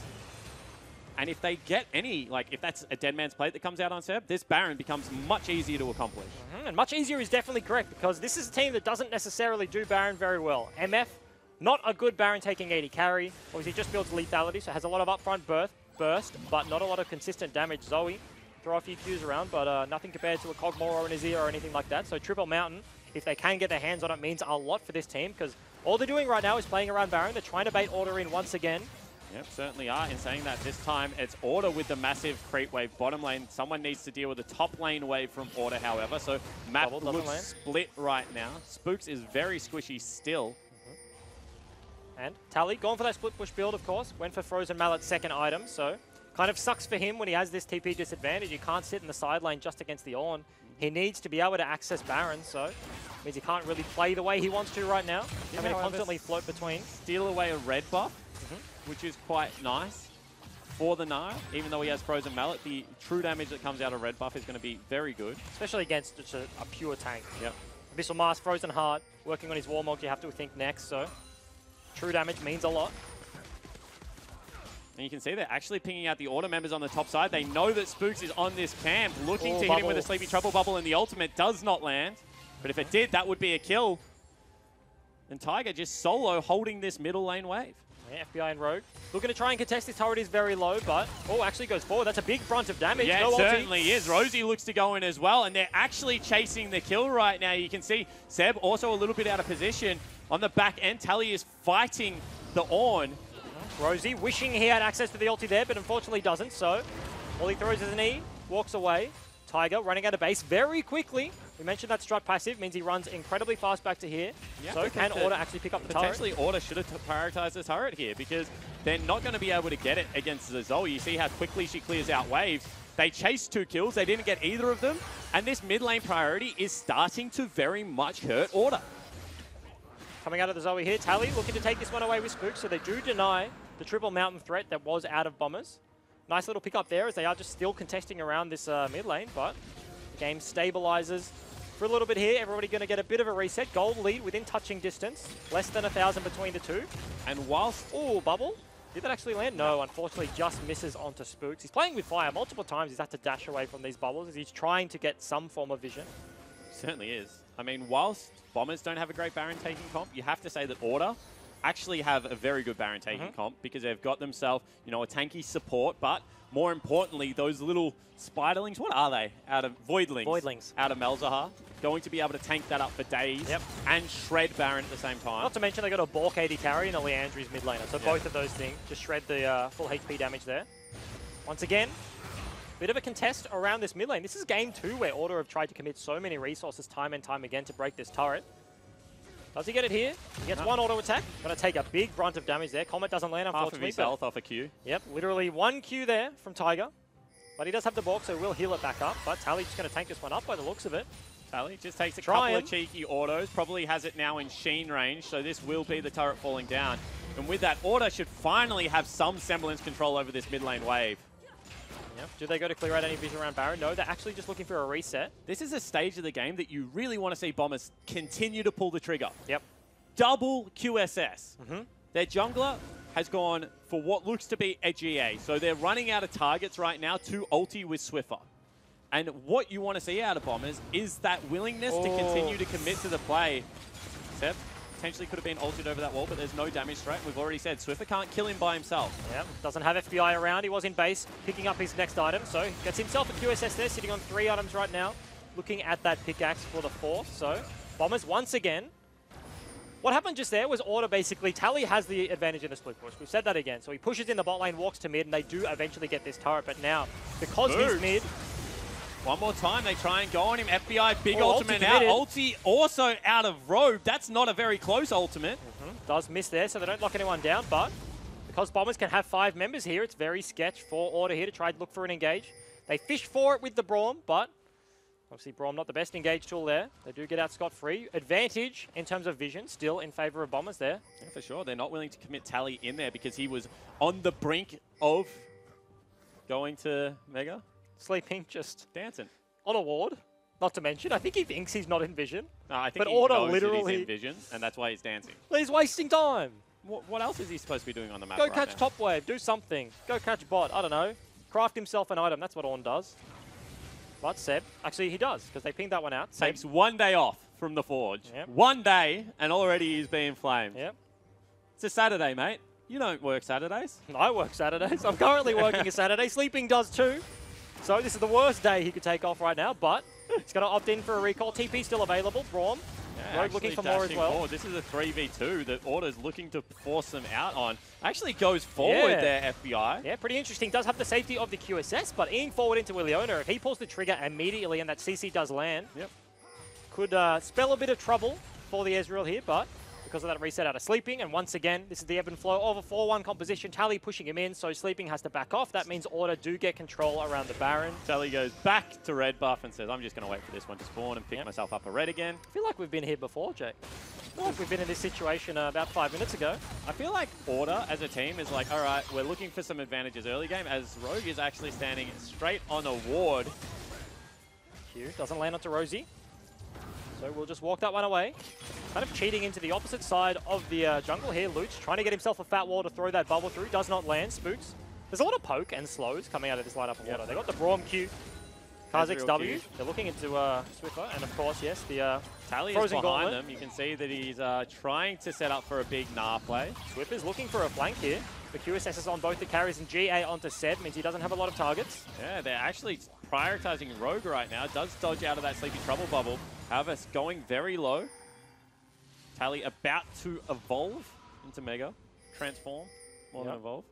And if they get any, like if that's a Dead Man's Plate that comes out on Seb, this Baron becomes much easier to accomplish. And much easier is definitely correct because this is a team that doesn't necessarily do Baron very well. MF, not a good Baron taking 80 carry. Obviously just builds lethality, so has a lot of upfront burst, but not a lot of consistent damage. Zoe, throw a few Qs around, but nothing compared to a Kog'Maw or an Azir or anything like that. So Triple Mountain, if they can get their hands on it, means a lot for this team because all they're doing right now is playing around Baron. They're trying to bait Order in once again. Yep, certainly are. In saying that, this time it's Order with the massive creep wave bottom lane. Someone needs to deal with the top lane wave from Order, however. So map looks split right now. Spooks is very squishy still. And Tally, going for that split push build, of course. Went for Frozen Mallet's second item, so kind of sucks for him when he has this TP disadvantage. He can't sit in the side lane just against the Ornn. He needs to be able to access Baron, so means he can't really play the way he wants to right now. Having to constantly float between. Steal away a red buff, which is quite nice for the Nile. Even though he has Frozen Mallet, the true damage that comes out of red buff is going to be very good. Especially against just a pure tank. Yep. Abyssal Mask, Frozen Heart, working on his Warmog, you have to think next, so true damage means a lot. And you can see they're actually pinging out the Order members on the top side. They know that Spooks is on this camp, looking to hit him with a Sleepy Trouble Bubble, and the ultimate does not land. But if it did, that would be a kill. And Tiger just solo holding this middle lane wave. Yeah, FBI and Rogue. Looking to try and contest. This turret is very low, but actually goes forward. That's a big brunt of damage. Yeah, no it ulti. certainly is. Rosie looks to go in as well, and they're actually chasing the kill right now. You can see Seb also a little bit out of position on the back end. Tally is fighting the Ornn. Rosie wishing he had access to the ulti there, but unfortunately doesn't, so all he throws is an E, walks away. Tiger running out of base very quickly. We mentioned that strut passive means he runs incredibly fast back to here. Yeah, so can Order actually pick up the turret? Potentially Order should have prioritized the turret here because they're not going to be able to get it against the Zoe. You see how quickly she clears out waves. They chased 2 kills. They didn't get either of them. And this mid lane priority is starting to very much hurt Order. Coming out of the Zoe here, Tally looking to take this one away with Spook, so they do deny the triple mountain threat that was out of Bombers. Nice little pick up there as they are just still contesting around this mid lane, but the game stabilizes for a little bit here. Everybody going to get a bit of a reset. Gold lead within touching distance. Less than 1,000 between the two. And whilst... Ooh, bubble. Did that actually land? No, unfortunately just misses onto Spooks. He's playing with fire multiple times. He's had to dash away from these bubbles as he's trying to get some form of vision. Certainly is. I mean, whilst Bombers don't have a great Baron taking comp, you have to say that Order actually have a very good Baron taking comp because they've got themselves, you know, a tanky support, but more importantly, those little spiderlings, what are they? Out of Voidlings. Voidlings. Out of Malzahar. Going to be able to tank that up for days and shred Baron at the same time. Not to mention they got a Bork AD carry and a Leandri's mid laner, so both of those things just shred the full HP damage there. Once again, bit of a contest around this mid lane. This is game 2 where Order have tried to commit so many resources time and time again to break this turret. Does he get it here? He gets one auto attack. Going to take a big brunt of damage there. Comet doesn't land, unfortunately. Half of his health off a Q. Yep, literally 1 Q there from Tiger. But he does have the Bork, so we'll heal it back up. But Tally's just going to tank this one up by the looks of it. Tally just takes a couple of cheeky autos. Probably has it now in Sheen range, so this will be the turret falling down. And with that, Order should finally have some semblance control over this mid lane wave. Yep. Do they go to clear out any vision around Baron? No, they're actually just looking for a reset. This is a stage of the game that you really want to see Bombers continue to pull the trigger. Yep. Double QSS. Mm-hmm. Their jungler has gone for what looks to be a GA. So they're running out of targets right now to ulti with Swiffer. And what you want to see out of Bombers is that willingness to continue to commit to the play. Seb potentially could have been ulted over that wall, but there's no damage threat. We've already said Swiffer can't kill him by himself. Yeah, doesn't have FBI around. He was in base, picking up his next item. So gets himself a QSS there, sitting on 3 items right now. Looking at that pickaxe for the 4th. So Bombers once again. What happened just there was Order basically, Tally has the advantage in the split push. We've said that again. So he pushes in the bot lane, walks to mid, and they do eventually get this turret. But now, because he's mid... One more time, they try and go on him. FBI, big Oh, ultimate ulti out. committed. Ulti also out of Rogue. That's not a very close ultimate. Does miss there, so they don't lock anyone down. But because Bombers can have 5 members here, it's very sketch for Order here to try and look for an engage. They fish for it with the Braum, but obviously Braum not the best engage tool there. They do get out scot-free. Advantage in terms of vision still in favor of Bombers there. Yeah, for sure. They're not willing to commit Tally in there because he was on the brink of going to Mega. Sleeping just Dancing. on a ward. Not to mention, I think he thinks he's not in vision. No, I think But he Order knows that literally- he's in vision, and that's why he's dancing. He's wasting time. What else is he supposed to be doing on the map Go right catch now? top wave. Do something. Go catch bot. I don't know. Craft himself an item. That's what Ornn does. But Seb, actually he does, because they pinged that one out. Seb, Takes 1 day off from the Forge. Yep. 1 day, and already he's being flamed. yep. It's a Saturday, mate. You don't work Saturdays. I work Saturdays. I'm currently working a Saturday. Sleeping does too. So this is the worst day he could take off right now, but he's going to opt in for a recall. TP still available. Braum. Yeah, Rogue looking actually for more as dashing well. forward. This is a 3v2 that Order's looking to force them out on. Actually goes forward Yeah. there, FBI. Yeah, pretty interesting. Does have the safety of the QSS, but in forward into Ileona, if he pulls the trigger immediately and that CC does land, Yep. could spell a bit of trouble for the Ezreal here, but because of that reset out of Sleeping, and once again, this is the ebb and flow of a 4-1 composition. Tally pushing him in, so Sleeping has to back off. That means Order do get control around the Baron. Tally goes back to red buff and says, I'm just going to wait for this one to spawn and pick Yep. myself up a red again. I feel like we've been here before, Jake. I feel like we've been in this situation about 5 minutes ago. I feel like Order as a team is like, all right, we're looking for some advantages early game as Rogue is actually standing straight on a ward. Q doesn't land onto Rosie. So we'll just walk that one away. Kind of cheating into the opposite side of the jungle here. Luch trying to get himself a fat wall to throw that bubble through. Does not land. Spooks. There's a lot of poke and slows coming out of this lineup of Order. They got the Braum Q. Kha'Zix Ezreal W. Q. They're looking into Swiffer. And of course, yes, the Tally is Frozen behind Gauntlet. them. You can see that he's trying to set up for a big Gnar play. Swiffer's looking for a flank here. The QSS is on both the carries and GA onto Seb. Means he doesn't have a lot of targets. Yeah, they're actually prioritizing Rogue right now. Does dodge out of that Sleepy Trouble bubble. However, it's going very low. Tally about to evolve into Mega. Transform, more than Yep. evolve.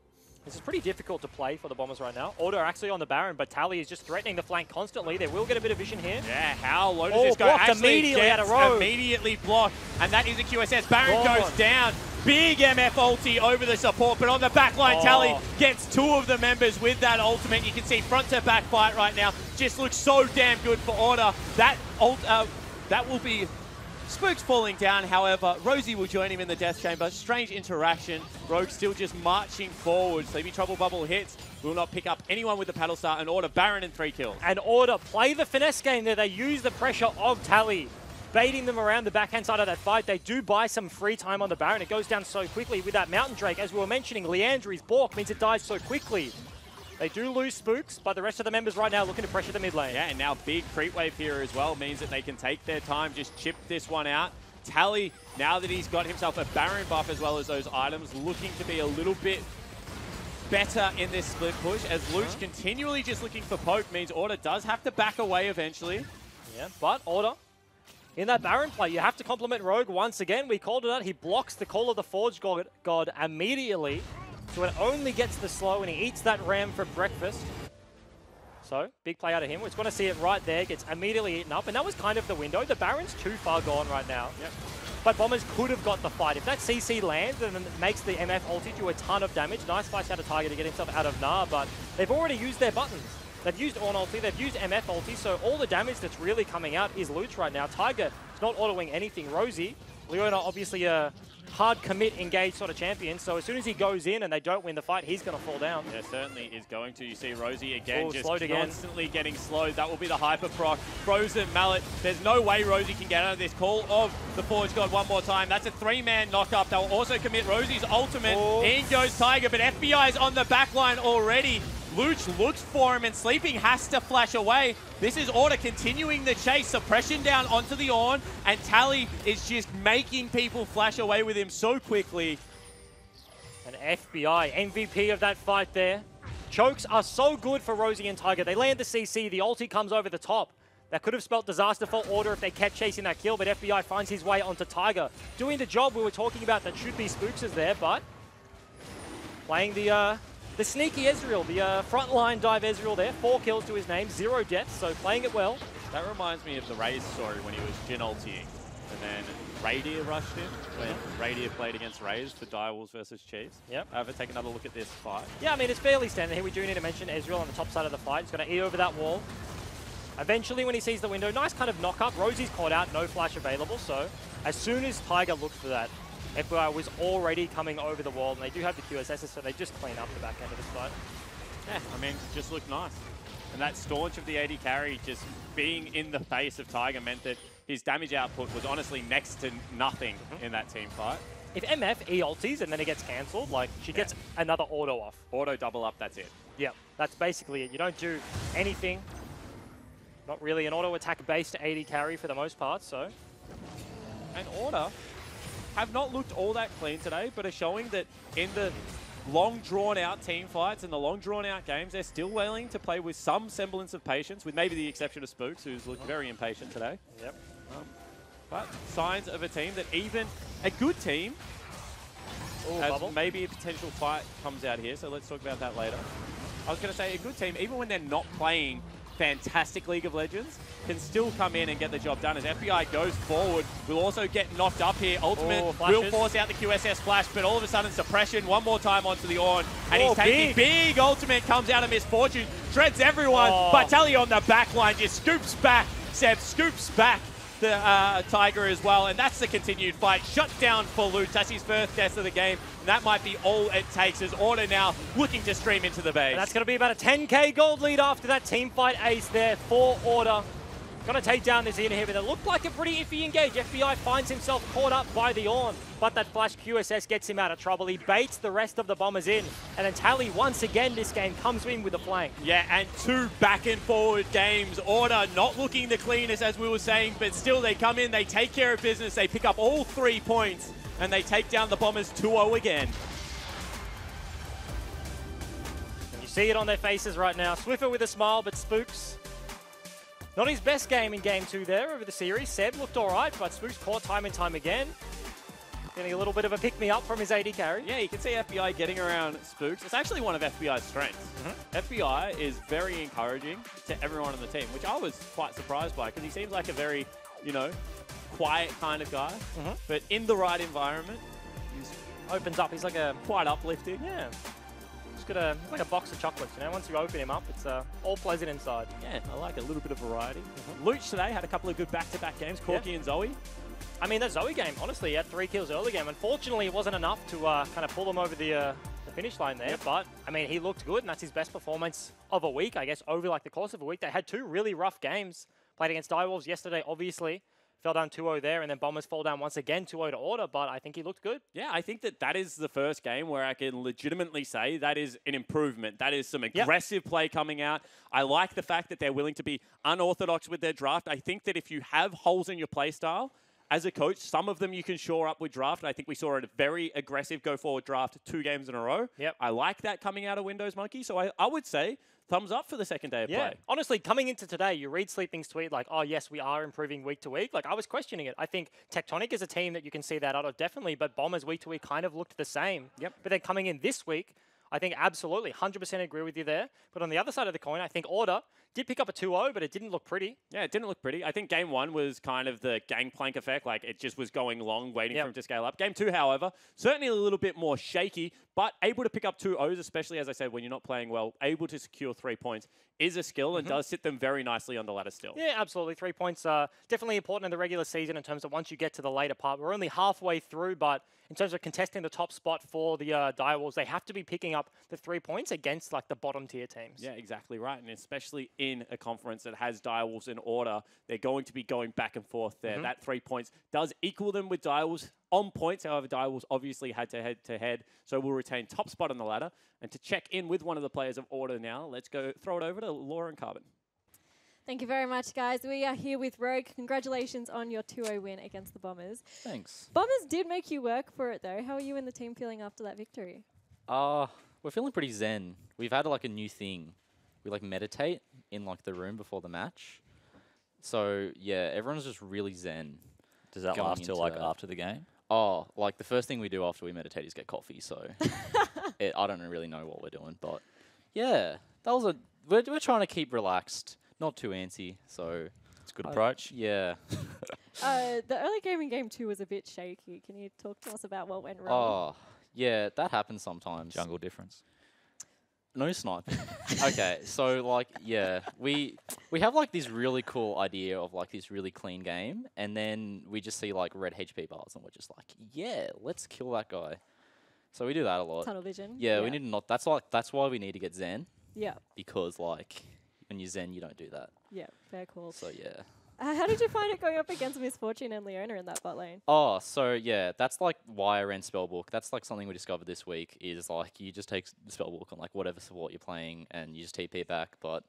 This is pretty difficult to play for the Bombers right now. Order are actually on the Baron, but Tally is just threatening the flank constantly. They will get a bit of vision here. Yeah, how low does Oh, this go? blocked Actually immediately out gets of Rogue. immediately blocked, and that is a QSS. Baron Gone. goes down. Big MF ulti over the support, but on the backline, Oh. Tally gets 2 of the members with that ultimate. You can see front to back fight right now. Just looks so damn good for Order. That that will be Spooks falling down. However, Rosie will join him in the death chamber. Strange interaction. Rogue still just marching forward. Sleepy Trouble bubble hits. Will not pick up anyone with the paddle star and Order Baron and 3 kills. And Order play the finesse game there. They use the pressure of Tally, baiting them around the backhand side of that fight. They do buy some free time on the Baron. It goes down so quickly with that Mountain Drake. As we were mentioning, Leandri's Bork means it dies so quickly. They do lose Spooks, but the rest of the members right now looking to pressure the mid lane. Yeah, and now big creep wave here as well means that they can take their time, just chip this one out. Tally, now that he's got himself a Baron buff as well as those items, looking to be a little bit better in this split push as Luch continually just looking for poke means Order does have to back away eventually. Yeah, but Order, in that Baron play, you have to compliment Rogue once again. We called it out. He blocks the call of the Forge God immediately. So it only gets the slow and he eats that ram for breakfast. So, big play out of him. We're just going to see it right there. Gets immediately eaten up. And that was kind of the window. The Baron's too far gone right now. Yep. But Bombers could have got the fight. If that CC lands and it makes the MF ulti do a ton of damage, nice fight out of target to get himself out of Gnar, but they've already used their buttons. They've used Ornn ulti, they've used MF ulti, so all the damage that's really coming out is Luch right now. Tiger is not autoing anything. Rosie Leona, obviously a hard commit, engage sort of champion. So as soon as he goes in and they don't win the fight, he's going to fall down. Yeah, certainly is going to. You see Rosie again, just slowed again. constantly getting slowed. That will be the hyper proc. Frozen Mallet. There's no way Rosie can get out of this. Call of the Forge God one more time. That's a 3-man knock-up. They'll also commit Rosie's ultimate. Oh. In goes Tiger, but FBI is on the back line already. Luch looks for him, and Sleeping has to flash away. This is Order continuing the chase. Suppression down onto the Ornn, and Tally is just making people flash away with him so quickly. And FBI, MVP of that fight there. Chokes are so good for Rosie and Tiger. They land the CC, the ulti comes over the top. That could have spelt disaster for Order if they kept chasing that kill, but FBI finds his way onto Tiger. Doing the job we were talking about that should be Spooks is there, but playing the sneaky Ezreal, the frontline dive Ezreal there. 4 kills to his name, 0 deaths, so playing it well. That reminds me of the Raze story when he was Jhin ultiing, and then Radier rushed him when Radier played against Raze for Direwolves versus Chiefs. Yep. However, take another look at this fight. Yeah, I mean, it's fairly standard here. We do need to mention Ezreal on the top side of the fight. He's going to eat over that wall. Eventually, when he sees the window, nice kind of knock-up. Rosie's caught out, no flash available, so as soon as Tiger looked for that, FBI was already coming over the wall, and they do have the QSSs, so they just clean up the back end of this fight. Yeah, I mean, just looked nice. And that staunch of the AD carry just being in the face of Tiger meant that his damage output was honestly next to nothing in that team fight. If MF E-ulties and then it gets cancelled, like, she gets another auto off. Auto double up, that's it. Yep, that's basically it. You don't do anything. Not really an auto attack based AD carry for the most part, so. And Order have not looked all that clean today, but are showing that in the long drawn-out team fights and the long drawn-out games, they're still willing to play with some semblance of patience, with maybe the exception of Spooks, who's looked very impatient today. Yep. But signs of a team that even a good team has maybe a potential fight comes out here, so let's talk about that later. I was going to say a good team, even when they're not playing fantastic League of Legends, can still come in and get the job done. As FBI goes forward, will also get knocked up here. Ultimate will force out the QSS flash, but all of a sudden suppression one more time onto the Ornn, and he's taking big ultimate, comes out of Misfortune, shreds everyone, but Tally on the back line just scoops back, Seb scoops back the Tiger as well, and that's the continued fight. Shut down for Luch. That's his first death of the game, and that might be all it takes as Order now looking to stream into the base. And that's going to be about a 10k gold lead after that team fight ace there for Order. Going to take down this inhibitor. That looked like a pretty iffy engage. FBI finds himself caught up by the Ornn, but that flash QSS gets him out of trouble. He baits the rest of the Bombers in, and then Tally once again this game comes in with a flank. Yeah, and 2 back and forward games. Order not looking the cleanest, as we were saying, but still they come in, they take care of business, they pick up all 3 points, and they take down the Bombers 2-0 again. And you see it on their faces right now. Swiffer with a smile, but Spooks, not his best game in Game 2 there over the series. Seb looked all right, but Spooks caught time and time again. Getting a little bit of a pick-me-up from his AD carry. Yeah, you can see FBI getting around Spooks. It's actually one of FBI's strengths. FBI is very encouraging to everyone on the team, which I was quite surprised by, because he seems like a very, you know, quiet kind of guy. But in the right environment, he's opens up. He's like a quite uplifting. Yeah. He's like a box of chocolates, you know. Once you open him up, it's all pleasant inside. Yeah, I like a little bit of variety. Luch today had a couple of good back-to-back games, Corki and Zoe. I mean, that Zoe game, honestly, he had 3 kills early game. Unfortunately, it wasn't enough to kind of pull him over the finish line there. But, I mean, he looked good, and that's his best performance of a week, I guess, over like the course of a week. They had 2 really rough games. Played against Direwolves yesterday, obviously. Fell down 2-0 there, and then Bombers fall down once again 2-0 to Order, but I think he looked good. Yeah, I think that is the first game where I can legitimately say that is an improvement. That is some aggressive play coming out. I like the fact that they're willing to be unorthodox with their draft. I think that if you have holes in your play style, as a coach, some of them you can shore up with draft. I think we saw a very aggressive go-forward draft 2 games in a row. I like that coming out of Windows Monkey, so I would say thumbs up for the second day of play. Honestly, coming into today, you read Sleeping's tweet like, oh, yes, we are improving week to week. Like, I was questioning it. I think Tectonic is a team that you can see that out of, definitely, but Bombers week to week kind of looked the same. But then coming in this week, I think absolutely, 100% agree with you there. But on the other side of the coin, I think Order Did pick up a 2-0, but it didn't look pretty. Yeah, it didn't look pretty. I think game 1 was kind of the gangplank effect. Like, it just was going long, waiting for him to scale up. Game 2, however, certainly a little bit more shaky, but able to pick up 2 O's, especially, as I said, when you're not playing well, able to secure 3 points is a skill and does sit them very nicely on the ladder still. Yeah, absolutely. 3 points are definitely important in the regular season in terms of once you get to the later part. We're only halfway through, but in terms of contesting the top spot for the Direwolves, they have to be picking up the 3 points against like the bottom tier teams. Yeah, exactly right. And especially in a conference that has Direwolves in order, they're going to be going back and forth there. That 3 points does equal them with Direwolves on points. However, Direwolves obviously had to head, so we'll retain top spot on the ladder. And to check in with one of the players of order now, let's go throw it over to Laura and Carbon. Thank you very much, guys. We are here with Rogue. Congratulations on your 2-0 win against the Bombers. Thanks. Bombers did make you work for it, though. How are you and the team feeling after that victory? We're feeling pretty zen. We've had like a new thing. We like meditate in like the room before the match. So yeah, everyone's just really zen. Does that going last till into like that. after the game? Oh, like the first thing we do after we meditate is get coffee. So I don't really know what we're doing, but yeah, that was we're trying to keep relaxed, not too antsy. So It's a good approach. yeah. The early game in game 2 was a bit shaky. Can you talk to us about what went wrong? Oh, yeah, that happens sometimes. Jungle difference. No sniping. Okay, so like yeah, we have like this really cool idea of like this really clean game, and then we just see like red HP bars, and we're just like, yeah, let's kill that guy. So we do that a lot. Tunnel vision. Yeah, we need to not. That's why we need to get Zen, Yeah, because like when you Zen, you don't do that. yeah, fair call. So yeah. How did you find it going up against Misfortune and Leona in that bot lane? Oh, so yeah, that's like why I ran Spellbook. That's like something we discovered this week is like you just take Spellbook on like whatever support you're playing and you just TP back, but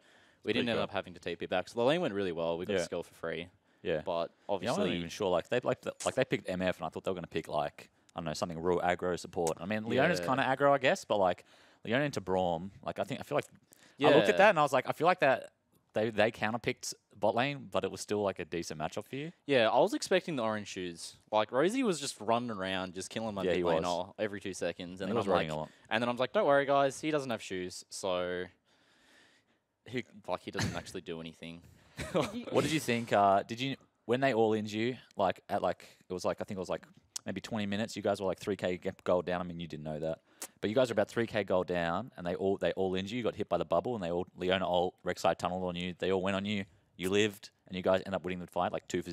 we didn't end good. up having to TP back. So the lane went really well. We got Yeah. the skill for free. Yeah. But Yeah, I'm obviously not even sure. Like they picked MF, and I thought they were going to pick like I don't know something real aggro support. I mean, Leona's Yeah. kind of aggro, I guess, but like Leona into Braum, like I feel like I looked at that and I was like, I feel like that they counterpicked bot lane, but it was still like a decent matchup for you. Yeah, I was expecting the orange shoes. Like Rosie was just running around, just killing my Yeah, mid he laner every 2 seconds, and He then was I'm running like, a lot. and then I'm like, don't worry, guys, he doesn't have shoes, so he doesn't actually do anything. What did you think? Did you when they all in you like at like it was like I think it was like maybe 20 minutes? You guys were like 3k gold down. I mean, you didn't know that, but you guys are about 3k gold down, and they all in you. You got hit by the bubble, and they all Leona all Rek'Sai tunneled on you. They all went on you. You lived, and you guys end up winning the fight like 2-0.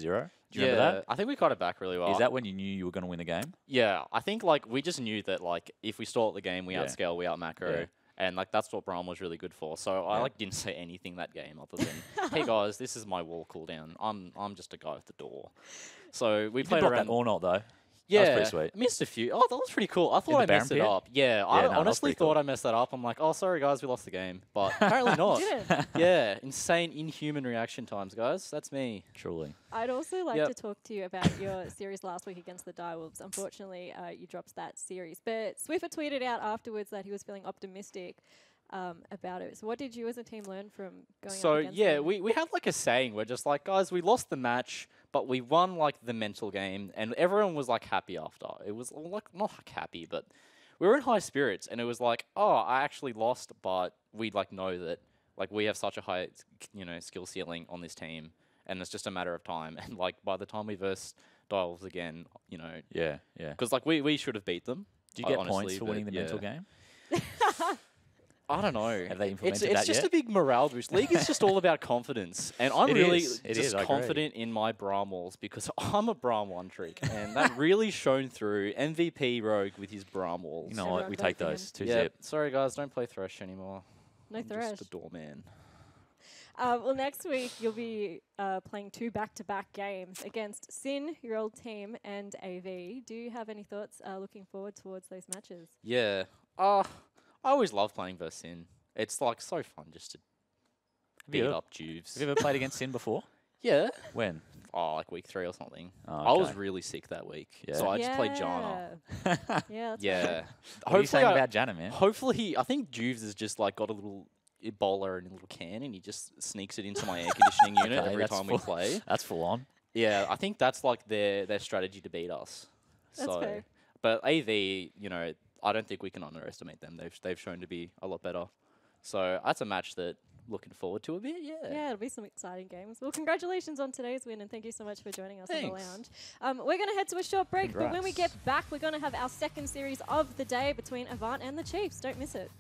Do you remember that? I think we got it back really well. Is that when you knew you were going to win the game? Yeah, I think like we just knew that like if we stalled the game, we Yeah. outscale, we outmacro. Yeah. And like that's what Braum was really good for. So I Yeah. like didn't say anything that game other than, hey guys, this is my wall cooldown. I'm just a guy at the door. So we You did played block around. that or not though. Yeah, That was pretty sweet. missed a few. Oh, that was pretty cool. I thought the I messed it Baron pit? up. Yeah, I Yeah, no, that was honestly pretty cool. thought I messed that up. I'm like, oh, sorry guys, we lost the game. But apparently not. Didn't. Yeah, insane, inhuman reaction times, guys. That's me. Truly. I'd also like Yep. to talk to you about your series last week against the Direwolves. Unfortunately, you dropped that series. But Swiffer tweeted out afterwards that he was feeling optimistic about it. So what did you as a team learn from going So up against yeah, them? we had like a saying. We're just like, guys, we lost the match, but we won like the mental game, and everyone was like happy after. It was like not like happy, but we were in high spirits, and it was like, oh, I actually lost, but we like know that like we have such a high skill ceiling on this team, and it's just a matter of time. And like by the time we verse Dials again, Yeah, yeah. because like we should have beat them. Do you get honestly, points for but winning the mental yeah. game? I don't know. Have they It's implemented that just yet? a big morale boost. League is just all about confidence, and I'm It really is. It just is, I agree. confident in my Braum walls because I'm a Braum one trick, and that really shone through. MVP Rogue with his Braum walls. You know Everyone what? We vote take for him. those. 2 yeah. zip. Sorry guys, don't play Thresh anymore. No I'm Thresh. just a doorman. Well, next week you'll be playing 2 back-to-back games against Sin, your old team, and AV. Do you have any thoughts looking forward towards those matches? Yeah. I always love playing versus Sin. It's like so fun just to Have beat you, up Juves. have you ever played against Sin before? Yeah. When? Oh, like week 3 or something. Oh, I was okay. really sick that week, Yeah. so I just played Jana. Yeah, that's Yeah. right. What are you saying about Jana, man? Hopefully, I think Juves has just like got a little Ebola in a little can, and he just sneaks it into my air conditioning unit Okay, every that's time we full- play. That's full on. Yeah, I think that's like their strategy to beat us. That's so, fair. but AV, I don't think we can underestimate them. They've shown to be a lot better. So that's a match that looking forward to a bit. Yeah. Yeah, it'll be some exciting games. Well, congratulations on today's win, and thank you so much for joining us in the Thanks. lounge. We're going to head to a short break, but when we Congrats. get back, we're going to have our second series of the day between Avant and the Chiefs. Don't miss it.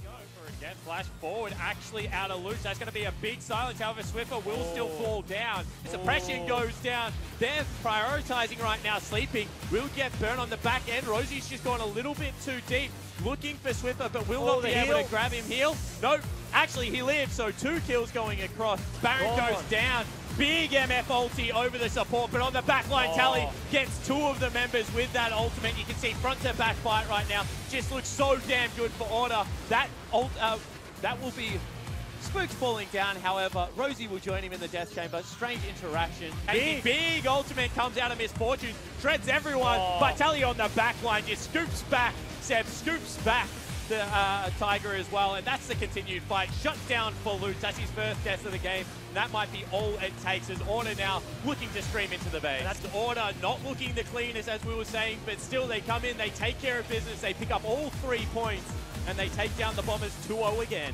Go for a get flash forward, actually out of loose. That's going to be a big silence. However, Swiffer will still fall down. Suppression goes down. They're prioritizing right now, sleeping. Will get burned on the back end. Rosie's just gone a little bit too deep. Looking for Swiffer, but will not be able to grab him. Heal? Nope. Actually, he lives, so 2 kills going across. Baron goes down. Big MF ulti over the support, but on the backline, Tally gets 2 of the members with that ultimate. You can see front to back fight right now. Just looks so damn good for Order. That will be Spooks falling down. However, Rosie will join him in the death chamber. Strange interaction. Big ultimate comes out of Misfortune. Shreds everyone, but Tally on the backline just scoops back. Seb scoops back the Tiger as well, and that's the continued fight. Shut down for Lutz. That's his first death of the game, and that might be all it takes as Order now looking to stream into the base. That's the Order not looking the cleanest, as we were saying, but still they come in, they take care of business, they pick up all 3 points, and they take down the Bombers 2-0 again.